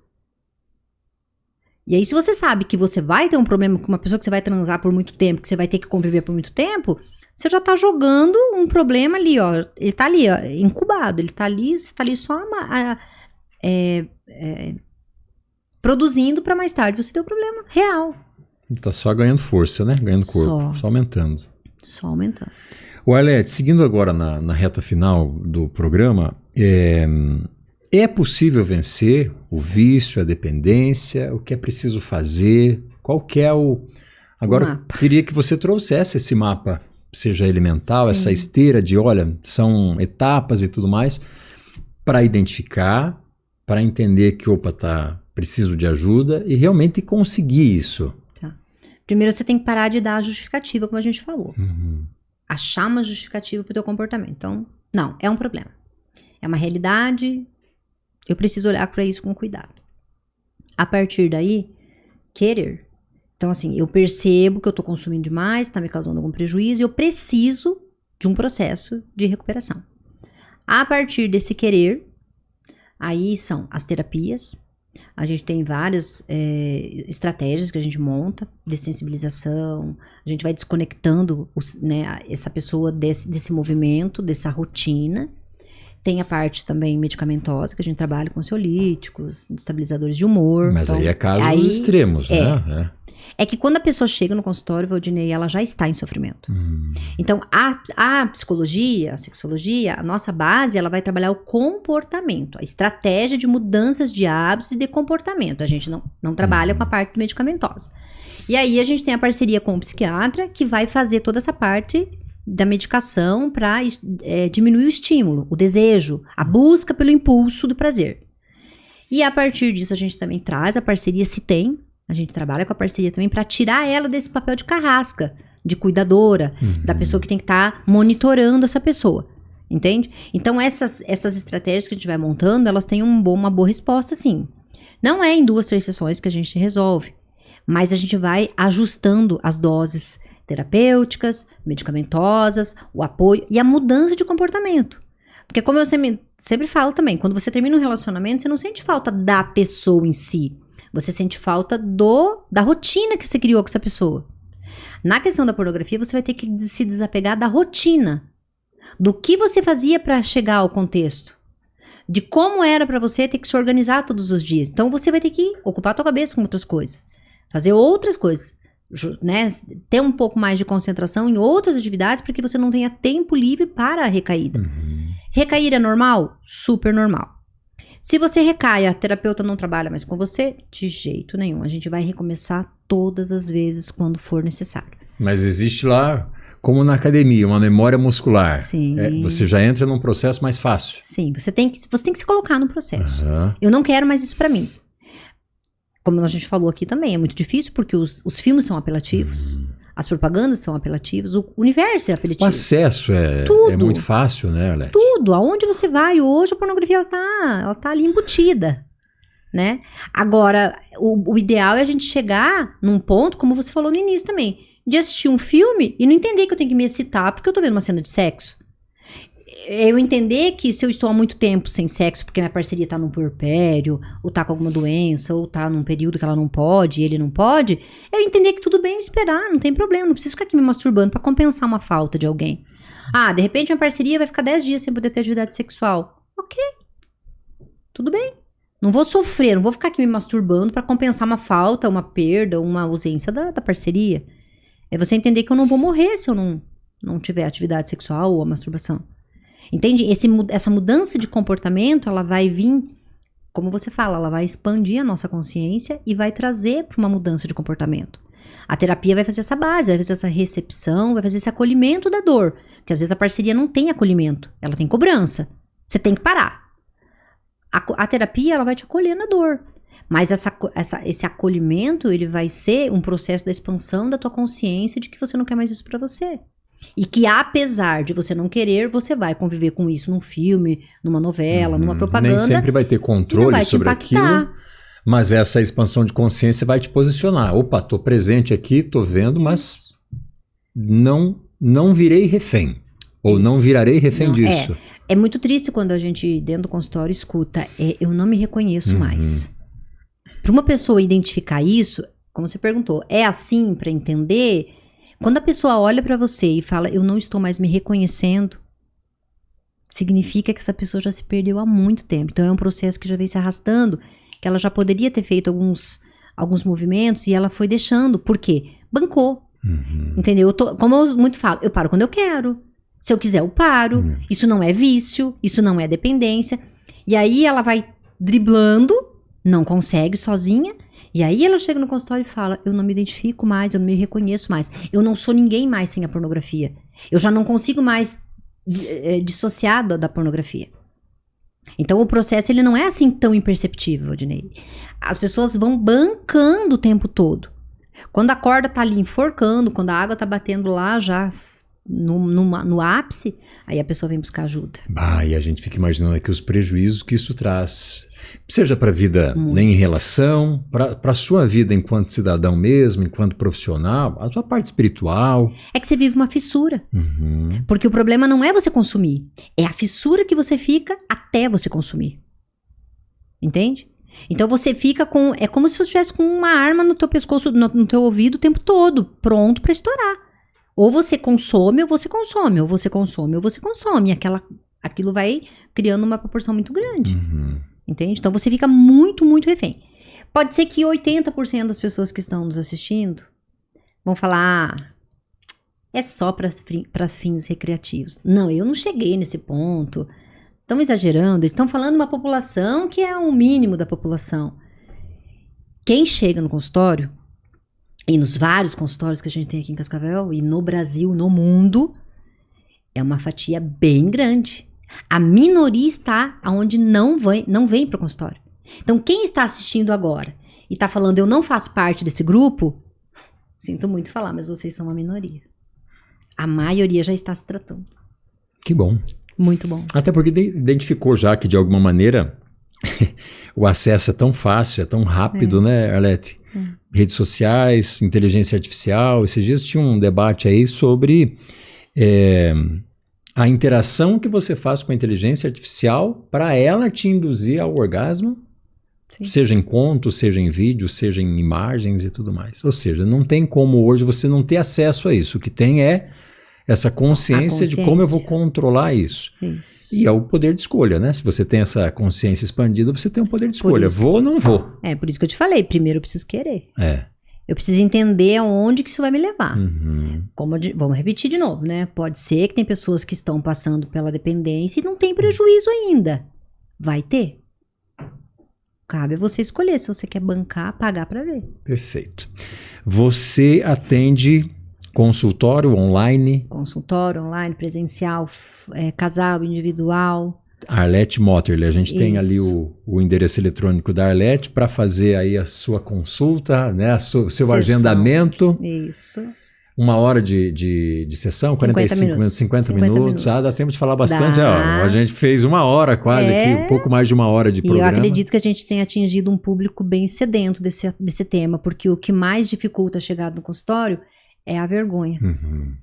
E aí, se você sabe que você vai ter um problema com uma pessoa que você vai transar por muito tempo, que você vai ter que conviver por muito tempo, você já tá jogando um problema ali, ó. Ele tá ali, ó, incubado. Ele tá ali, você tá ali só produzindo pra mais tarde você ter um problema real. Tá só ganhando força, né? Ganhando corpo. Só aumentando. Só aumentando. O Arlete, seguindo agora na reta final do programa, é possível vencer o vício, a dependência? O que é preciso fazer? Qual que é o... Agora, eu queria que você trouxesse esse mapa seja elemental, Sim. essa esteira de, olha, são etapas e tudo mais, para identificar, para entender que, opa, preciso de ajuda e realmente conseguir isso. Tá. Primeiro você tem que parar de dar a justificativa, como a gente falou. Achar uma justificativa pro teu comportamento. Então, não, é um problema. É uma realidade, eu preciso olhar para isso com cuidado. A partir daí, querer. Então, assim, eu percebo que eu tô consumindo demais, tá me causando algum prejuízo, e eu preciso de um processo de recuperação. A partir desse querer, aí são as terapias. A gente tem várias estratégias que a gente monta de sensibilização. A gente vai desconectando essa pessoa desse movimento, dessa rotina. Tem a parte também medicamentosa, que a gente trabalha com ansiolíticos, estabilizadores de humor. Mas então, aí é casos extremos, né? É que quando a pessoa chega no consultório, Valdinei, ela já está em sofrimento. Então, a psicologia, a sexologia, a nossa base, ela vai trabalhar o comportamento, a estratégia de mudanças de hábitos e de comportamento. A gente não trabalha com a parte medicamentosa. E aí, a gente tem a parceria com o psiquiatra, que vai fazer toda essa parte da medicação para diminuir o estímulo, o desejo, a busca pelo impulso do prazer. E a partir disso, a gente também traz a parceria, se tem. A gente trabalha com a parceria também para tirar ela desse papel de carrasca, de cuidadora, da pessoa que tem que estar monitorando essa pessoa, entende? Então, essas estratégias que a gente vai montando, elas têm uma boa resposta, sim. Não é em 2, 3 sessões que a gente resolve, mas a gente vai ajustando as doses terapêuticas, medicamentosas, o apoio e a mudança de comportamento. Porque como eu sempre falo também, quando você termina um relacionamento, você não sente falta da pessoa em si. Você sente falta da rotina que você criou com essa pessoa. Na questão da pornografia, você vai ter que se desapegar da rotina. Do que você fazia para chegar ao contexto. De como era para você ter que se organizar todos os dias. Então, você vai ter que ocupar a tua cabeça com outras coisas. Fazer outras coisas. Né? Ter um pouco mais de concentração em outras atividades para que você não tenha tempo livre para a recaída. Recair é normal? Super normal. Se você recai, a terapeuta não trabalha mais com você, de jeito nenhum. A gente vai recomeçar todas as vezes quando for necessário. Mas existe lá, como na academia, uma memória muscular. Sim. Você já entra num processo mais fácil. Sim, você tem que se colocar no processo. Eu não quero mais isso pra mim. Como a gente falou aqui também, é muito difícil porque os filmes são apelativos. As propagandas são apelativas, o universo é apelativo. O acesso é muito fácil, né, Arlete? Tudo, aonde você vai hoje, a pornografia ela tá ali embutida, né? Agora, o ideal é a gente chegar num ponto, como você falou no início também, de assistir um filme e não entender que eu tenho que me excitar porque eu tô vendo uma cena de sexo. Eu entender que se eu estou há muito tempo sem sexo porque minha parceria tá num puerpério, ou tá com alguma doença, ou tá num período que ela não pode e ele não pode, eu entender que tudo bem esperar, não tem problema, não preciso ficar aqui me masturbando pra compensar uma falta de alguém. De repente minha parceria vai ficar 10 dias sem poder ter atividade sexual. Ok. Tudo bem. Não vou sofrer, não vou ficar aqui me masturbando pra compensar uma falta, uma perda, uma ausência da parceria. É você entender que eu não vou morrer se eu não tiver atividade sexual ou a masturbação. Entende? Essa mudança de comportamento, ela vai vir, como você fala, ela vai expandir a nossa consciência e vai trazer para uma mudança de comportamento. A terapia vai fazer essa base, vai fazer essa recepção, vai fazer esse acolhimento da dor. Porque às vezes a parceria não tem acolhimento, ela tem cobrança. Você tem que parar. A terapia, ela vai te acolher na dor. Mas esse acolhimento, ele vai ser um processo da expansão da tua consciência de que você não quer mais isso para você. E que apesar de você não querer, você vai conviver com isso num filme, numa novela, numa propaganda. Nem sempre vai ter controle sobre aquilo, mas essa expansão de consciência vai te posicionar. Opa, tô presente aqui, tô vendo, mas não virei refém. Ou não virarei refém disso. É muito triste quando a gente, dentro do consultório, escuta, eu não me reconheço mais. Para uma pessoa identificar isso, como você perguntou, é assim para entender? Quando a pessoa olha pra você e fala, eu não estou mais me reconhecendo, significa que essa pessoa já se perdeu há muito tempo. Então é um processo que já vem se arrastando, que ela já poderia ter feito alguns movimentos e ela foi deixando. Por quê? Bancou. Entendeu? Como eu muito falo, eu paro quando eu quero. Se eu quiser, eu paro. Isso não é vício, isso não é dependência. E aí ela vai driblando, não consegue sozinha. E aí ela chega no consultório e fala, eu não me identifico mais, eu não me reconheço mais. Eu não sou ninguém mais sem a pornografia. Eu já não consigo mais dissociar da pornografia. Então o processo ele não é assim tão imperceptível, Odinei. As pessoas vão bancando o tempo todo. Quando a corda tá ali enforcando, quando a água tá batendo lá já no ápice, aí a pessoa vem buscar ajuda. E a gente fica imaginando aqui os prejuízos que isso traz. Seja para a vida nem em relação, para a sua vida enquanto cidadão mesmo, enquanto profissional, a sua parte espiritual. É que você vive uma fissura. Porque o problema não é você consumir, é a fissura que você fica até você consumir. Entende? Então você fica com... É como se você estivesse com uma arma no teu pescoço, no teu ouvido o tempo todo, pronto para estourar. Ou você consome, ou você consome, ou você consome, ou você consome. Aquilo vai criando uma proporção muito grande. Entende? Então você fica muito, muito refém. Pode ser que 80% das pessoas que estão nos assistindo vão falar, é só para fins recreativos. Não, eu não cheguei nesse ponto. Estão exagerando, eles estão falando de uma população que é o mínimo da população. Quem chega no consultório, e nos vários consultórios que a gente tem aqui em Cascavel, e no Brasil, no mundo, é uma fatia bem grande. A minoria está onde não vem para o consultório. Então, quem está assistindo agora e está falando, eu não faço parte desse grupo, sinto muito falar, mas vocês são uma minoria. A maioria já está se tratando. Que bom. Muito bom. Até porque identificou já que, de alguma maneira, o acesso é tão fácil, é tão rápido, né, Arlete? Redes sociais, inteligência artificial. Esses dias tinha um debate aí sobre a interação que você faz com a inteligência artificial para ela te induzir ao orgasmo, seja em conto, seja em vídeo, seja em imagens e tudo mais. Ou seja, não tem como hoje você não ter acesso a isso. O que tem é essa consciência de como eu vou controlar isso. E é o poder de escolha, né? Se você tem essa consciência expandida, você tem um poder de escolha. Vou ou não vou? É, por isso que eu te falei. Primeiro eu preciso querer. Eu preciso entender aonde que isso vai me levar. Vamos repetir de novo, né? Pode ser que tem pessoas que estão passando pela dependência e não tem prejuízo ainda. Vai ter. Cabe a você escolher se você quer bancar, pagar para ver. Perfeito. Você atende... Consultório online, presencial, casal, individual. Arlete Motterly, a gente tem ali o endereço eletrônico da Arlete para fazer aí a sua consulta, né, o seu agendamento. Isso. 1 hora de sessão, 45 minutos, 50 minutos. Dá tempo de falar bastante. A gente fez 1 hora quase aqui, um pouco mais de 1 hora de programa. E eu acredito que a gente tem atingido um público bem sedento desse tema, porque o que mais dificulta a chegada no consultório é a vergonha.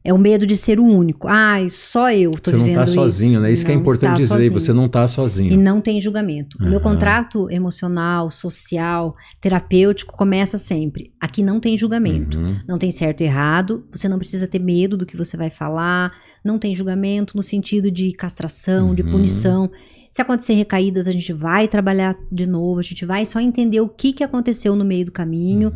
É o medo de ser o único. Só eu tô vivendo isso. Você não tá sozinho, né? Isso que é importante dizer. Você não tá sozinho. E não tem julgamento. O meu contrato emocional, social, terapêutico começa sempre. Aqui não tem julgamento. Não tem certo e errado. Você não precisa ter medo do que você vai falar. Não tem julgamento no sentido de castração, de punição. Se acontecer recaídas, a gente vai trabalhar de novo. A gente vai só entender o que aconteceu no meio do caminho.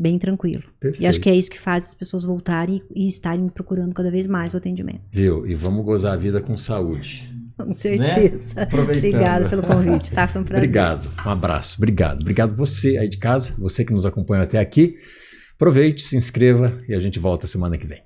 Bem tranquilo. Perfeito. E acho que é isso que faz as pessoas voltarem e estarem procurando cada vez mais o atendimento. Viu? E vamos gozar a vida com saúde. Com certeza. Né? Obrigada pelo convite, tá? Foi um prazer. Obrigado. Um abraço. Obrigado. Obrigado você aí de casa, você que nos acompanha até aqui. Aproveite, se inscreva e a gente volta semana que vem.